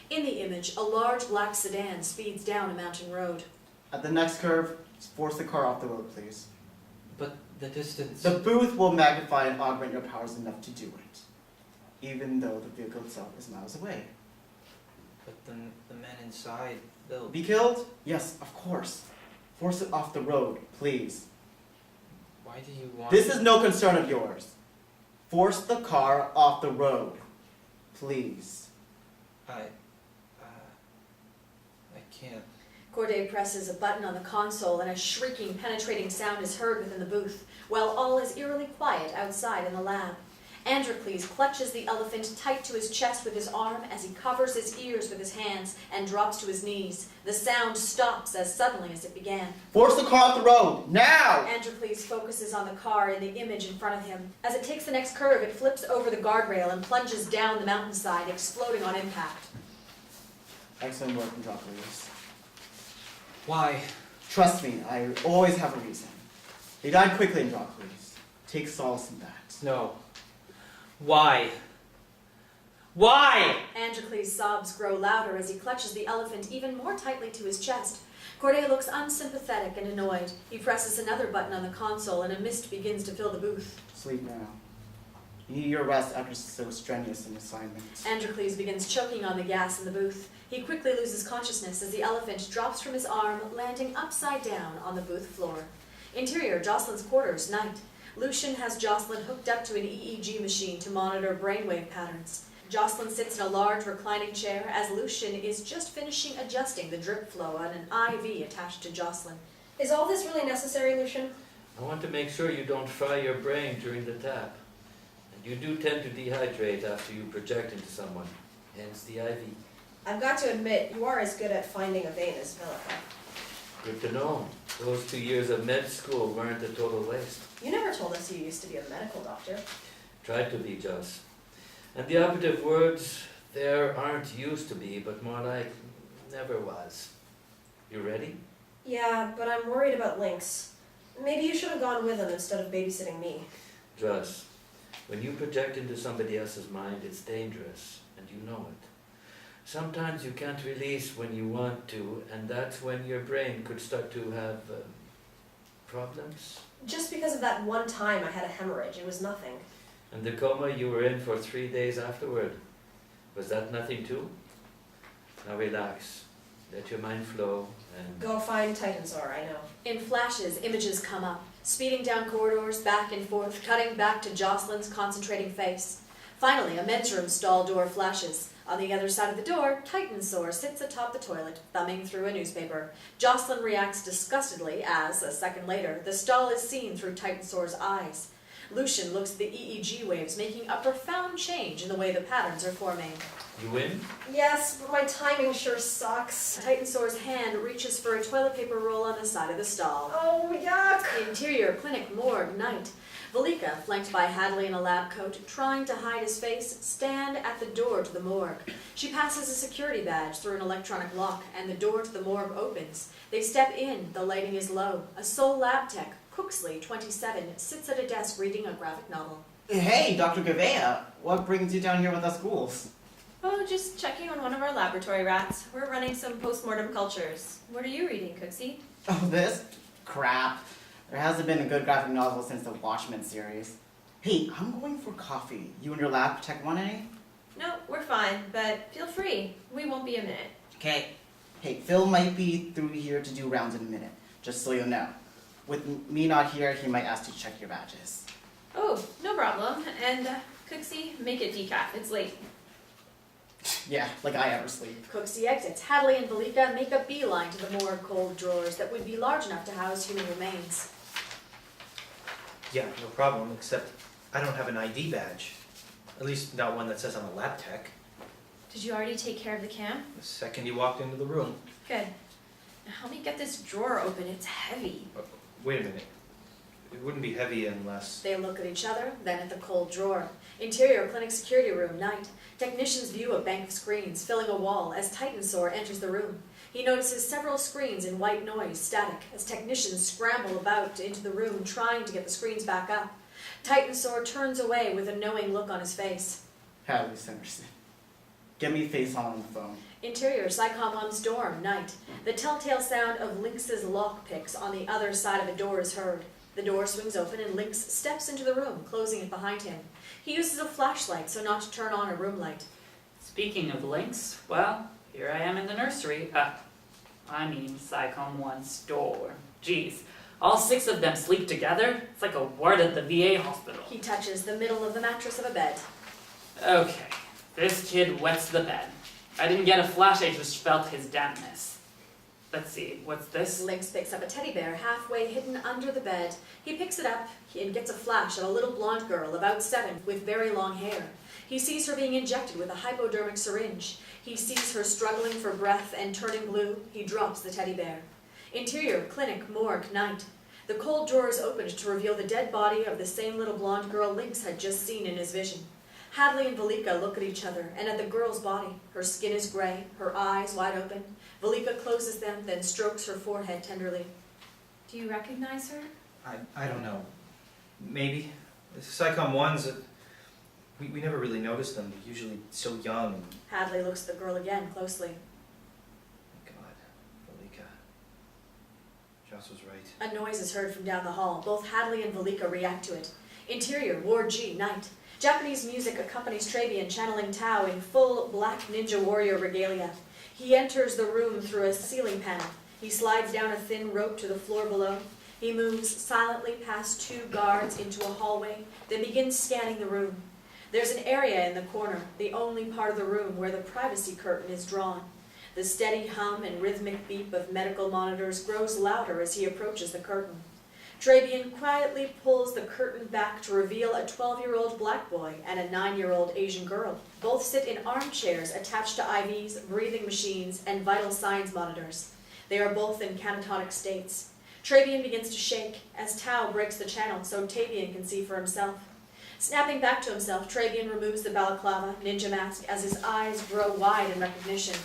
In the image, a large black sedan speeds down a mountain road. At the next curve, force the car off the road, please. But the distance... The booth will magnify and augment your powers enough to do it, even though the vehicle itself is miles away. But the men inside, they'll... Be killed? Yes, of course. Force it off the road, please. Why do you want... This is no concern of yours. Force the car off the road, please. I can't... Corday presses a button on the console and a shrieking, penetrating sound is heard within the booth, while all is eerily quiet outside in the lab. Androcles clutches the elephant tight to his chest with his arm as he covers his ears with his hands and drops to his knees. The sound stops as suddenly as it began. Force the car off the road, now! Androcles focuses on the car in the image in front of him. As it takes the next curve, it flips over the guardrail and plunges down the mountainside, exploding on impact. Excellent work, Androcles. Why? Trust me, I always have a reason. They died quickly, Androcles. Take solace in that. No. Why? Why? Androcles' sobs grow louder as he clutches the elephant even more tightly to his chest. Corday looks unsympathetic and annoyed. He presses another button on the console and a mist begins to fill the booth. Sleep now. You need your rest after so strenuous an assignment. Androcles begins choking on the gas in the booth. He quickly loses consciousness as the elephant drops from his arm, landing upside down on the booth floor. Interior, Joselyn's quarters, night. Lucien has Joselyn hooked up to an EEG machine to monitor brainwave patterns. Joselyn sits in a large reclining chair as Lucien is just finishing adjusting the drip flow on an IV attached to Joselyn. Is all this really necessary, Lucien? I want to make sure you don't fry your brain during the tap. You do tend to dehydrate after you project into someone, hence the IV. I've got to admit, you are as good at finding a vein as Vela. Good to know. Those 2 years of med school weren't a total waste. You never told us you used to be a medical doctor. Tried to be, Joss. And the operative words there aren't used to be, but more like never was. You ready? Yeah, but I'm worried about Lynx. Maybe you should have gone with him instead of babysitting me. Joss, when you project into somebody else's mind, it's dangerous, and you know it. Sometimes you can't release when you want to, and that's when your brain could start to have problems. Just because of that one time I had a hemorrhage, it was nothing. And the coma you were in for 3 days afterward, was that nothing too? Now relax, let your mind flow, and... Go find Titansor, I know. In flashes, images come up, speeding down corridors, back and forth, cutting back to Joselyn's concentrating face. Finally, a men's room stall door flashes. On the other side of the door, Titansor sits atop the toilet, thumbing through a newspaper. Joselyn reacts disgustedly as, a second later, the stall is seen through Titansor's eyes. Lucien looks at the EEG waves, making a profound change in the way the patterns are forming. You win? Yes, but my timing sure sucks. Titansor's hand reaches for a toilet paper roll on the side of the stall. Oh, yuck! Interior clinic morgue night. Velika, flanked by Hadley in a lab coat, trying to hide his face, stand at the door to the morgue. She passes a security badge through an electronic lock, and the door to the morgue opens. They step in, the lighting is low. A sole lab tech, Cooksley, 27, sits at a desk reading a graphic novel. Hey, Dr. Gavea, what brings you down here with us ghouls? Oh, just checking on one of our laboratory rats. We're running some post-mortem cultures. What are you reading, Cooksey? Oh, this? Crap. There hasn't been a good graphic novel since the Watchmen series. Hey, I'm going for coffee. You and your lab tech want any? No, we're fine, but feel free. We won't be a minute. Okay. Hey, Phil might be through here to do rounds in a minute, just so you know. With me not here, he might ask you to check your badges. Oh, no problem. And, Cooksey, make it decaf. It's late. Yeah, like I ever sleep. Cooksey exits. Hadley and Velika make a beeline to the morgue cold drawers that would be large enough to house human remains. Yeah, no problem, except I don't have an ID badge. At least not one that says I'm a lab tech. Did you already take care of the cam? The second you walked into the room. Good. Now help me get this drawer open. It's heavy. Wait a minute. It wouldn't be heavy unless... They look at each other, then at the cold drawer. Interior clinic security room, night. Technicians view a bank of screens filling a wall as Titansor enters the room. He notices several screens in white noise, static, as technicians scramble about into the room trying to get the screens back up. Titansor turns away with a knowing look on his face. Hadley Sanderson. Get me face on the phone. Interior PSI-COM 1's dorm, night. The telltale sound of Lynx's lockpicks on the other side of a door is heard. The door swings open and Lynx steps into the room, closing it behind him. He uses a flashlight so not to turn on a room light. Speaking of Lynx, well, here I am in the nursery. PSI-COM 1's door. Geez, all 6 of them sleep together? It's like a ward at the VA hospital. He touches the middle of the mattress of a bed. Okay, this kid wets the bed. I didn't get a flash, I just felt his dampness. Let's see, what's this? Lynx picks up a teddy bear halfway hidden under the bed. He picks it up and gets a flash of a little blonde girl, about 7, with very long hair. He sees her being injected with a hypodermic syringe. He sees her struggling for breath and turning blue. He drops the teddy bear. Interior, clinic, morgue, night. The cold drawer is opened to reveal the dead body of the same little blonde girl Lynx had just seen in his vision. Hadley and Velika look at each other and at the girl's body. Her skin is gray, her eyes wide open. Velika closes them, then strokes her forehead tenderly. Do you recognize her? I don't know. Maybe. The PSI-COM 1s, we never really noticed them. They're usually so young. And... Hadley looks at the girl again, closely. God, Velika. Joss was right. A noise is heard from down the hall. Both Hadley and Velika react to it. Interior, Ward G, night. Japanese music accompanies Travian channeling Tao in full black ninja warrior regalia. He enters the room through a ceiling panel. He slides down a thin rope to the floor below. He moves silently past 2 guards into a hallway, then begins scanning the room. There's an area in the corner, the only part of the room where the privacy curtain is drawn. The steady hum and rhythmic beep of medical monitors grows louder as he approaches the curtain. Trabian quietly pulls the curtain back to reveal a 12-year-old black boy and a 9-year-old Asian girl. Both sit in armchairs attached to IVs, breathing machines, and vital signs monitors. They are both in catatonic states. Trabian begins to shake as Tao breaks the channel so Tabian can see for himself. Snapping back to himself, Trabian removes the balaclava ninja mask as his eyes grow wide in recognition.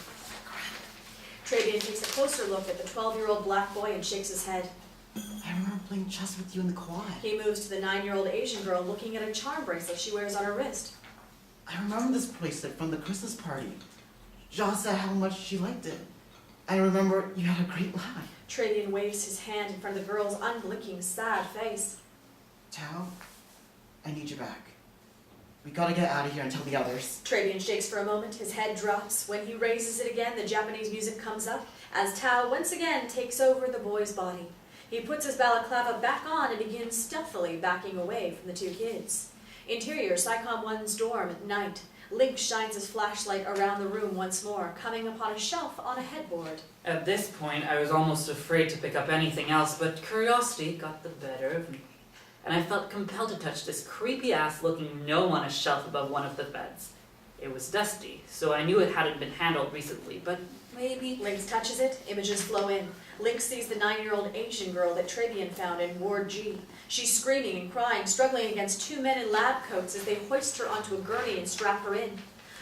Trabian takes a closer look at the 12-year-old black boy and shakes his head. I remember playing chess with you in the quad. He moves to the 9-year-old Asian girl looking at a charm bracelet she wears on her wrist. I remember this bracelet from the Christmas party. Joss said how much she liked it. I remember you had a great laugh. Trabian waves his hand in front of the girl's unblinking, sad face. Tao, I need you back. We gotta get out of here and tell the others. Trabian shakes for a moment, his head drops. When he raises it again, the Japanese music comes up as Tao once again takes over the boy's body. He puts his balaclava back on and begins stealthily backing away from the two kids. Interior, PSI-COM 1's dorm at night. Lynx shines his flashlight around the room once more, coming upon a shelf on a headboard. At this point, I was almost afraid to pick up anything else, but curiosity got the better of me. And I felt compelled to touch this creepy-ass looking gnome on a shelf above one of the beds. It was dusty, so I knew it hadn't been handled recently, but maybe... Lynx touches it, images flow in. Lynx sees the 9-year-old Asian girl that Trabian found in Ward G. She's screaming and crying, struggling against two men in lab coats as they hoist her onto a gurney and strap her in.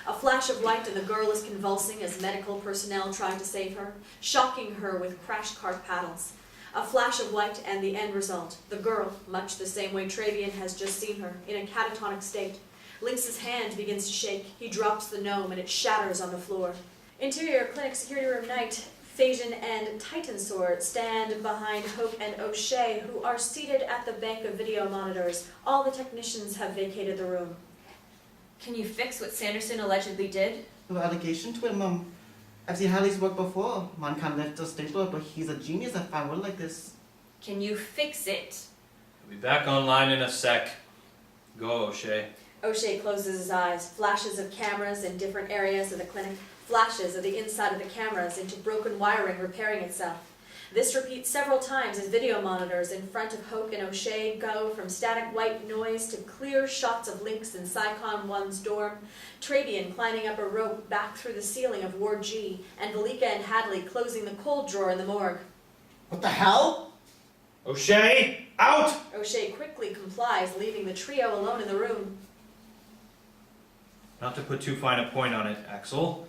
A flash of light and the girl is convulsing as medical personnel try to save her, shocking her with crash cart paddles. A flash of light and the end result, the girl, much the same way Trabian has just seen her, in a catatonic state. Lynx's hand begins to shake. He drops the gnome and it shatters on the floor. Interior clinic security room night. Phaeton and Titansor stand behind Hope and O'Shea, who are seated at the bank of video monitors. All the technicians have vacated the room. Can you fix what Sanderson allegedly did? No allegation to him, I've seen Hadley's work before. Man can't lift a stapler, but he's a genius at fine wood like this. Can you fix it? I'll be back online in a sec. Go, O'Shea. O'Shea closes his eyes. Flashes of cameras in different areas of the clinic. Flashes of the inside of the cameras into broken wiring repairing itself. This repeats several times as video monitors in front of Hoke and O'Shea go from static white noise to clear shots of Lynx in PSI-COM 1's dorm, Trabian climbing up a rope back through the ceiling of Ward G, and Velika and Hadley closing the cold drawer in the morgue. What the hell? O'Shea, out! O'Shea quickly complies, leaving the trio alone in the room. Not to put too fine a point on it, Axel,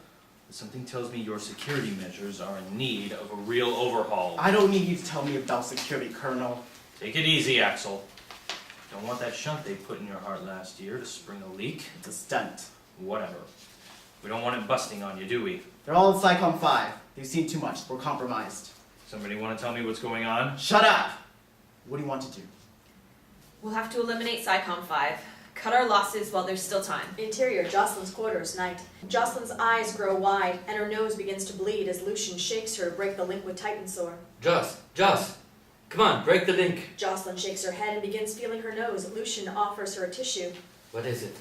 but something tells me your security measures are in need of a real overhaul. I don't need you to tell me about security, Colonel. Take it easy, Axel. Don't want that shunt they put in your heart last year to spring a leak. It's a stunt. Whatever. We don't want it busting on you, do we? They're all in PSI-COM 5. They've seen too much. We're compromised. Somebody want to tell me what's going on? Shut up! What do you want to do? We'll have to eliminate PSI-COM 5. Cut our losses while there's still time. Interior, Joselyn's quarters, night. Joselyn's eyes grow wide, and her nose begins to bleed as Lucien shakes her to break the link with Titansor. Joss, come on, break the link. Joselyn shakes her head and begins feeling her nose. Lucien offers her a tissue. What is it?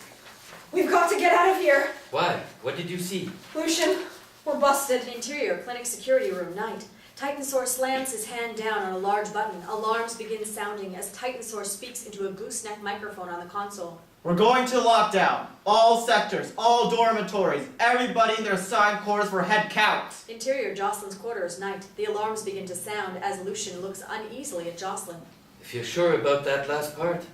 We've got to get out of here! Why? What did you see? Lucien, we're busted. Interior, clinic security room, night. Titansor slams his hand down on a large button. Alarms begin sounding as Titansor speaks into a gooseneck microphone on the console. We're going to lockdown. All sectors, all dormitories, everybody in their assigned quarters for head count. Interior, Joselyn's quarters, night. The alarms begin to sound as Lucien looks uneasily at Joselyn. If you're sure about that last part?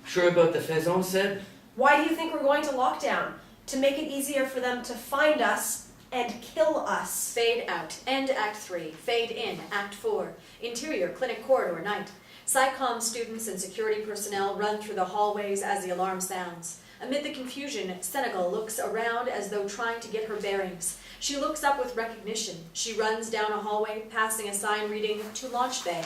Sure about the Faison said? Why do you think we're going to lockdown? To make it easier for them to find us and kill us. Fade out. End Act 3. Fade in. Act 4. Interior, clinic corridor, night. PSI-COM students and security personnel run through the hallways as the alarm sounds. Amid the confusion, Senegal looks around as though trying to get her bearings. She looks up with recognition. She runs down a hallway, passing a sign reading, "To Launch Bay."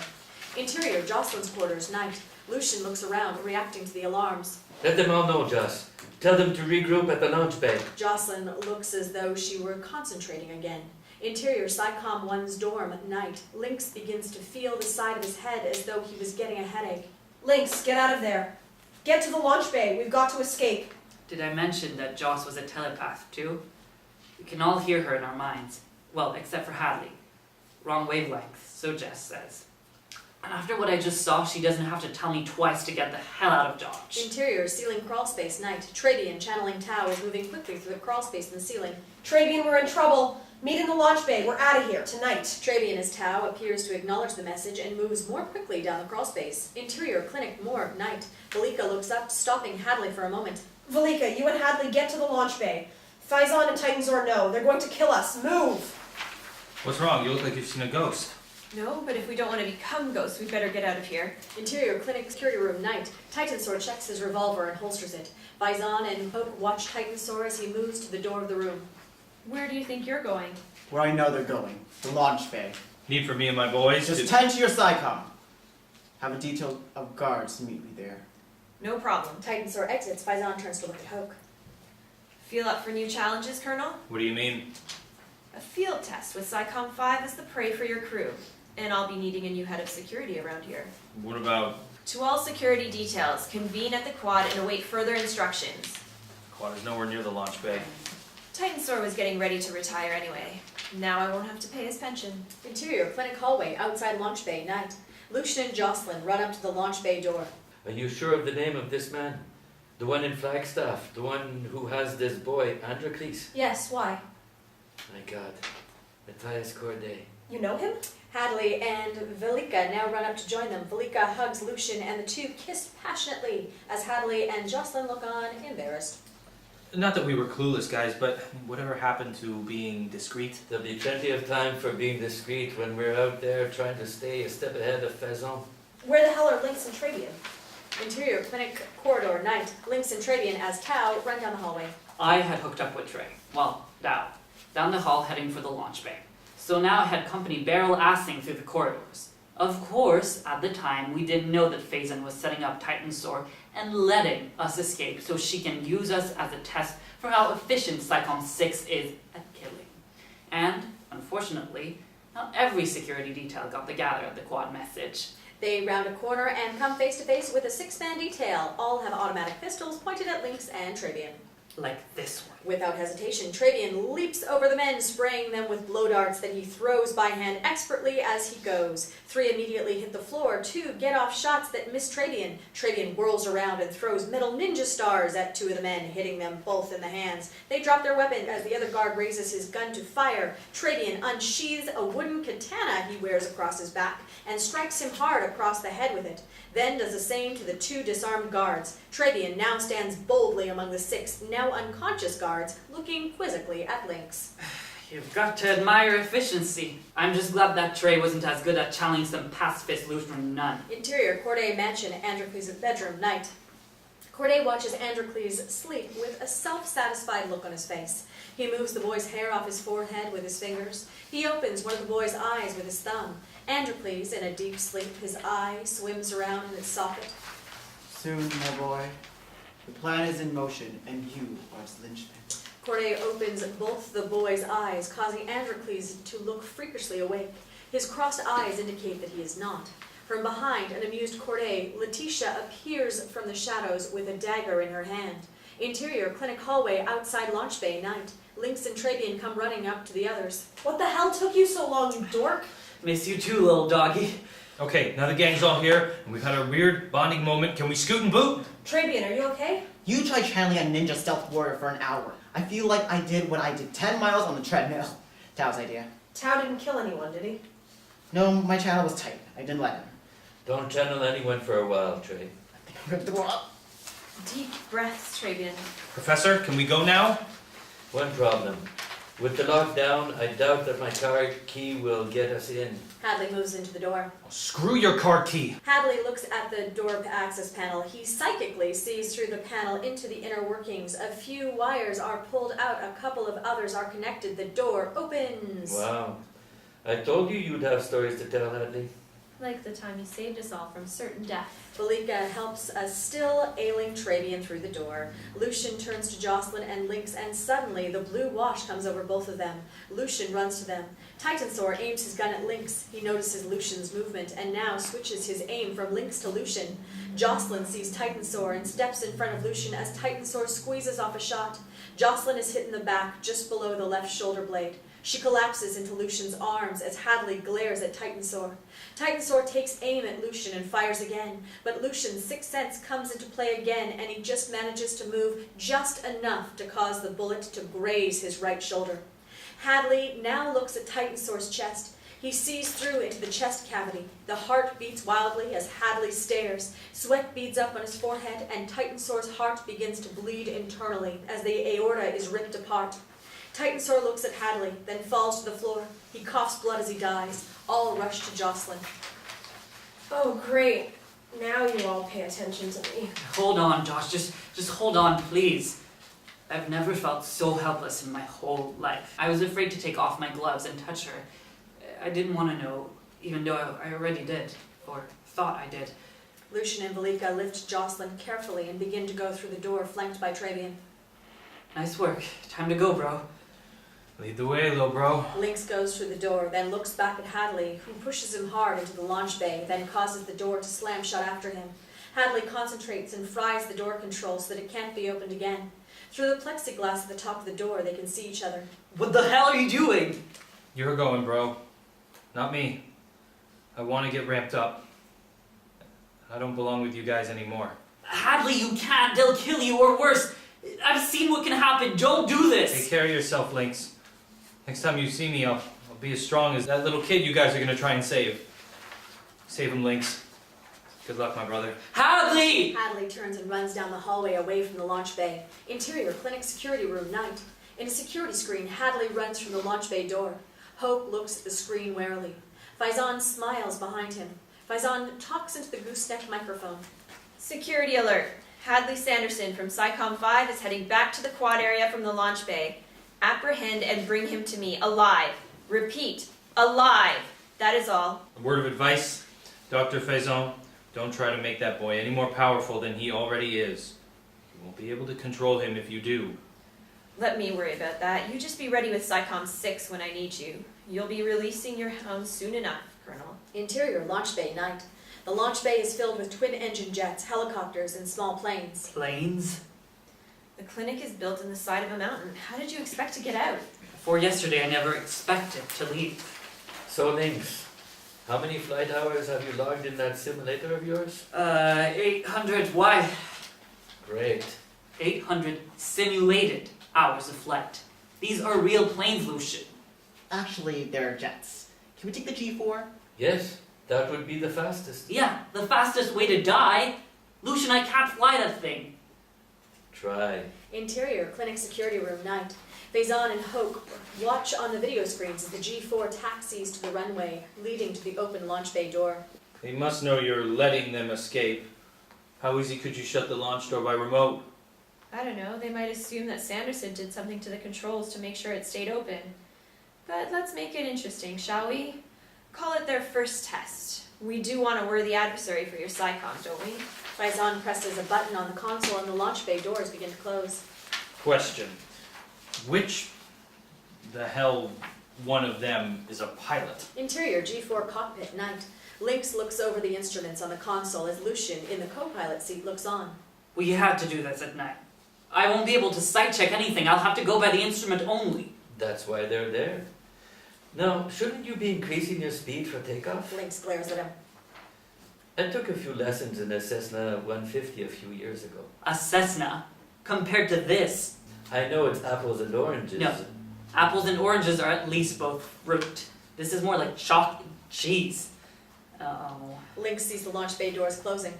Interior, Joselyn's quarters, night. Lucien looks around, reacting to the alarms. Let them all know, Joss. Tell them to regroup at the launch bay. Joselyn looks as though she were concentrating again. Interior, PSI-COM 1's dorm at night. Lynx begins to feel the side of his head as though he was getting a headache. Lynx, get out of there. Get to the launch bay. We've got to escape. Did I mention that Joss was a telepath too? We can all hear her in our minds. Well, except for Hadley. Wrong wavelength, so Jess says. And after what I just saw, she doesn't have to tell me twice to get the hell out of Dodge. Interior, ceiling crawl space, night. Trabian, channeling Tau, is moving quickly through the crawl space in the ceiling. Trabian, we're in trouble. Meet in the launch bay. We're out of here tonight. Trabian, as Tau appears to acknowledge the message and moves more quickly down the crawl space. Interior, clinic, morgue, night. Velika looks up, stopping Hadley for a moment. Velika, you and Hadley get to the launch bay. Faison and Titansor know. They're going to kill us. Move! What's wrong? You look like you've seen a ghost. No, but if we don't want to become ghosts, we'd better get out of here. Interior, clinic, security room, night. Titansor checks his revolver and holsters it. Faison and Hope watch Titansor as he moves to the door of the room. Where do you think you're going? Where I know they're going. The launch bay. Need for me and my boys Just to... tend to your PSI-COM. Have a detail of guards meet me there. No problem. Titansor exits. Faison turns to look at Hope. Feel up for new challenges, Colonel? What do you mean? A field test with PSI-COM 5 as the prey for your crew. And I'll be needing a new head of security around here. What about... To all security details, convene at the quad and await further instructions. Quad is nowhere near the launch bay. Titansor was getting ready to retire anyway. Now I won't have to pay his pension. Interior, clinic hallway, outside launch bay, night. Lucien and Joselyn run up to the launch bay door. Are you sure of the name of this man? The one in Flagstaff, the one who has this boy, Androcles? Yes, why? My God, Matthias Corday. You know him? Hadley and Velika now run up to join them. Velika hugs Lucien and the two kiss passionately as Hadley and Joselyn look on, embarrassed. Not that we were clueless, guys, but whatever happened to being discreet? There'll be plenty of time for being discreet when we're out there trying to stay a step ahead of Faison. Where the hell are Lynx and Trabian? Interior, clinic, corridor, night. Lynx and Trabian as Tau run down the hallway. I had hooked up with Trey. Well, down the hall heading for the launch bay. So now I had company barrel-assing through the corridors. Of course, at the time, we didn't know that Faison was setting up Titansor and letting us escape so she can use us as a test for how efficient PSI-COM 6 is at killing. And, unfortunately, not every security detail got the gather of the quad message. They round a corner and come face to face with a six-man detail. All have automatic pistols pointed at Lynx and Trabian. Like this one. Without hesitation, Trabian leaps over the men, spraying them with blow darts that he throws by hand expertly as he goes. 3 immediately hit the floor, 2 get off shots that miss Trabian. Trabian whirls around and throws metal ninja stars at 2 of the men, hitting them both in the hands. They drop their weapon as the other guard raises his gun to fire. Trabian unsheathes a wooden katana he wears across his back and strikes him hard across the head with it. Then does the same to the 2 disarmed guards. Trabian now stands boldly among the 6 now unconscious guards, looking quizzically at Lynx. You've got to admire efficiency. I'm just glad that Trey wasn't as good at challenging some pacifist Lutheran nun. Interior, Corday mansion, Androcles' bedroom, night. Corday watches Androcles sleep with a self-satisfied look on his face. He moves the boy's hair off his forehead with his fingers. He opens one of the boy's eyes with his thumb. Androcles, in a deep sleep, his eye swims around in its socket. Soon, my boy. The plan is in motion, and you are its linchpin. Corday opens both the boy's eyes, causing Androcles to look freakishly awake. His crossed eyes indicate that he is not. From behind an amused Corday, Leticia appears from the shadows with a dagger in her hand. Interior, clinic hallway, outside launch bay, night. Lynx and Trabian come running up to the others. What the hell took you so long, you dork? Miss you too, little doggy. Okay, now the gang's all here, and we've had a weird bonding moment. Can we scoot and boot? Trabian, are you okay? You tried channeling a ninja stealth warrior for an hour. I feel like I did when I did 10 miles on the treadmill. Tao's idea. Tao didn't kill anyone, did he? No, my channel was tight. I didn't let him. Don't channel anyone for a while, Trey. I think I'm going to throw up. Deep breaths, Trabian. Professor, can we go now? One problem. With the lockdown, I doubt that my car key will get us in. Hadley moves into the door. Oh, screw your car key. Hadley looks at the door access panel. He psychically sees through the panel into the inner workings. A few wires are pulled out. A couple of others are connected. The door opens. Wow. I told you you'd have stories to tell, Hadley. Like the time you saved us all from certain death. Velika helps a still ailing Trabian through the door. Lucien turns to Joselyn and Lynx, and suddenly the blue wash comes over both of them. Lucien runs to them. Titansor aims his gun at Lynx. He notices Lucien's movement, and now switches his aim from Lynx to Lucien. Joselyn sees Titansor and steps in front of Lucien as Titansor squeezes off a shot. Joselyn is hit in the back, just below the left shoulder blade. She collapses into Lucien's arms as Hadley glares at Titansor. Titansor takes aim at Lucien and fires again, but Lucien's sixth sense comes into play again, and he just manages to move just enough to cause the bullet to graze his right shoulder. Hadley now looks at Titansor's chest. He sees through into the chest cavity. The heart beats wildly as Hadley stares. Sweat beads up on his forehead, and Titansor's heart begins to bleed internally as the aorta is ripped apart. Titansor looks at Hadley, then falls to the floor. He coughs blood as he dies. All rush to Joselyn. Oh, great. Now you all pay attention to me. Hold on, Josh. Just hold on, please. I've never felt so helpless in my whole life. I was afraid to take off my gloves and touch her. I didn't want to know, even though I already did, or thought I did. Lucien and Velika lift Joselyn carefully and begin to go through the door, flanked by Travian. Nice work. Time to go, bro. Lead the way, little bro. Lynx goes through the door, then looks back at Hadley, who pushes him hard into the launch bay, then causes the door to slam shut after him. Hadley concentrates and fries the door control so that it can't be opened again. Through the plexiglass at the top of the door, they can see each other. What the hell are you doing? You're going, bro. Not me. I want to get ramped up. I don't belong with you guys anymore. Hadley, you can't. They'll kill you, or worse. I've seen what can happen. Don't do this. Take care of yourself, Lynx. Next time you see me, I'll be as strong as that little kid you guys are going to try and save. Save him, Lynx. Good luck, my brother. Hadley! Hadley turns and runs down the hallway away from the launch bay. Interior, clinic security room, night. In a security screen, Hadley runs from the launch bay door. Hope looks at the screen warily. Faison smiles behind him. Faison talks into the gooseneck microphone. Security alert. Hadley Sanderson from PSI-COM 5 is heading back to the quad area from the launch bay. Apprehend and bring him to me, alive. Repeat, alive. That is all. A word of advice, Dr. Faison, don't try to make that boy any more powerful than he already is. You won't be able to control him if you do. Let me worry about that. You just be ready with PSI-COM 6 when I need you. You'll be releasing your hound soon enough, Colonel. Interior, launch bay, night. The launch bay is filled with twin-engine jets, helicopters, and small planes. Planes? The clinic is built in the side of a mountain. How did you expect to get out? Before yesterday, I never expected to leave. So, Lynx, how many flight hours have you logged in that simulator of yours? 800, why? Great. 800 simulated hours of flight. These are real planes, Lucien. Actually, they're jets. Can we take the G4? Yes, that would be the fastest. Yeah, the fastest way to die. Lucien, I can't fly that thing. Try. Interior, clinic security room, night. Faison and Hoke watch on the video screens as the G4 taxis to the runway, leading to the open launch bay door. They must know you're letting them escape. How easy could you shut the launch door by remote? I don't know. They might assume that Sanderson did something to the controls to make sure it stayed open. But let's make it interesting, shall we? Call it their first test. We do want a worthy adversary for your PSI-COM, don't we? Faison presses a button on the console and the launch bay doors begin to close. Question. Which the hell one of them is a pilot? Interior, G4 cockpit, night. Lynx looks over the instruments on the console as Lucien, in the co-pilot seat, looks on. We had to do this at night. I won't be able to sight check anything. I'll have to go by the instrument only. That's why they're there. Now, shouldn't you be increasing your speed for takeoff? Lynx glares at him. I took a few lessons in a Cessna 150 a few years ago. A Cessna, compared to this. I know it's apples and oranges. No. Apples and oranges are at least both fruit. This is more like chalk and cheese. Oh. Lynx sees the launch bay doors closing.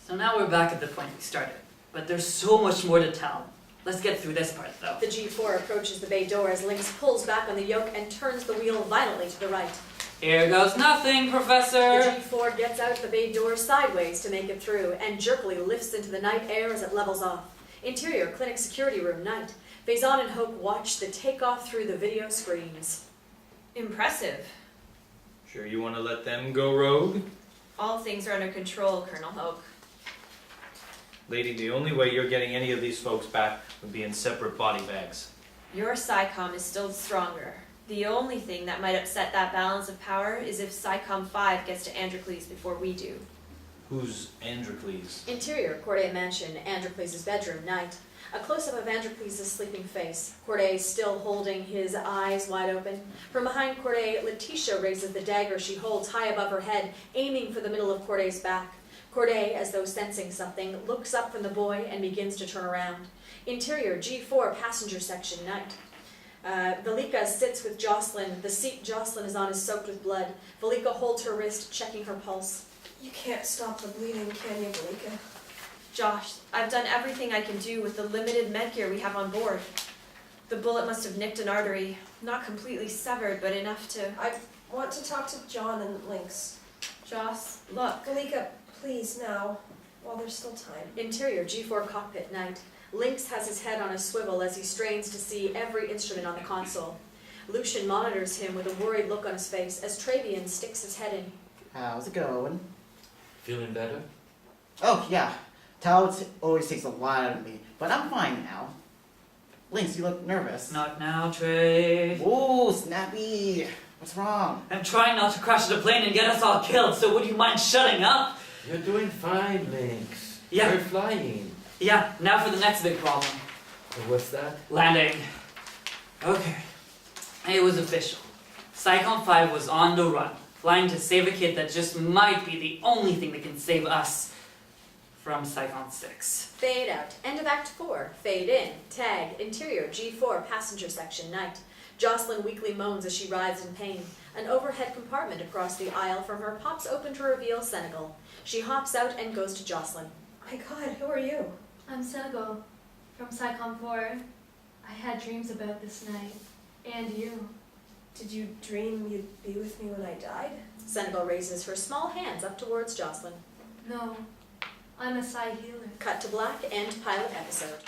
So now we're back at the point we started. But there's so much more to tell. Let's get through this part, though. The G4 approaches the bay door as Lynx pulls back on the yoke and turns the wheel violently to the right. Here goes nothing, The Professor! G4 gets out the bay door sideways to make it through and jerkily lifts into the night air as it levels off. Interior, clinic security room, night. Faison and Hope watch the takeoff through the video screens. Impressive. Sure you want to let them go rogue? All things are under control, Colonel Hoke. Lady, the only way you're getting any of these folks back would be in separate body bags. Your PSI-COM is still stronger. The only thing that might upset that balance of power is if PSI-COM 5 gets to Androcles before we do. Who's Androcles? Interior, Corday Mansion, Androcles' bedroom, night. A close-up of Androcles' sleeping face. Corday still holding his eyes wide open. From behind Corday, Leticia raises the dagger she holds high above her head, aiming for the middle of Corday's back. Corday, as though sensing something, looks up from the boy and begins to turn around. Interior, G4, passenger section, night. Velika sits with Joselyn. The seat Joselyn is on is soaked with blood. Velika holds her wrist, checking her pulse. You can't stop the bleeding, can you, Velika? Josh, I've done everything I can do with the limited med gear we have on board. The bullet must have nicked an artery, not completely severed, but enough to... I want to talk to John and Lynx. Joss, look. Velika, please, now, while there's still time. Interior, G4, cockpit, night. Lynx has his head on a swivel as he strains to see every instrument on the console. Lucien monitors him with a worried look on his face as Travian sticks his head in. How's it going? Feeling better? Oh, yeah. Tao always takes a lot out of me, but I'm fine now. Lynx, you look nervous. Not now, Trey. Ooh, Snappy. What's wrong? I'm trying not to crash the plane and get us all killed, so would you mind shutting up? You're doing fine, Lynx. Yeah. You're flying. Yeah, now for the next big problem. What's that? Landing. Okay. It was official. PSI-COM 5 was on the run, flying to save a kid that just might be the only thing that can save us from PSI-COM 6. Fade out. End of Act 4. Fade in. Tag. Interior, G4, passenger section, night. Joselyn weakly moans as she writhes in pain. An overhead compartment across the aisle from her pops open to reveal Senegal. She hops out and goes to Joselyn. My God, who are you? I'm Senegal, from PSI-COM 4. I had dreams about this night. And you. Did you dream you'd be with me when I died? Senegal raises her small hands up towards Joselyn. No, I'm a Psi healer. Cut to black. End pilot episode.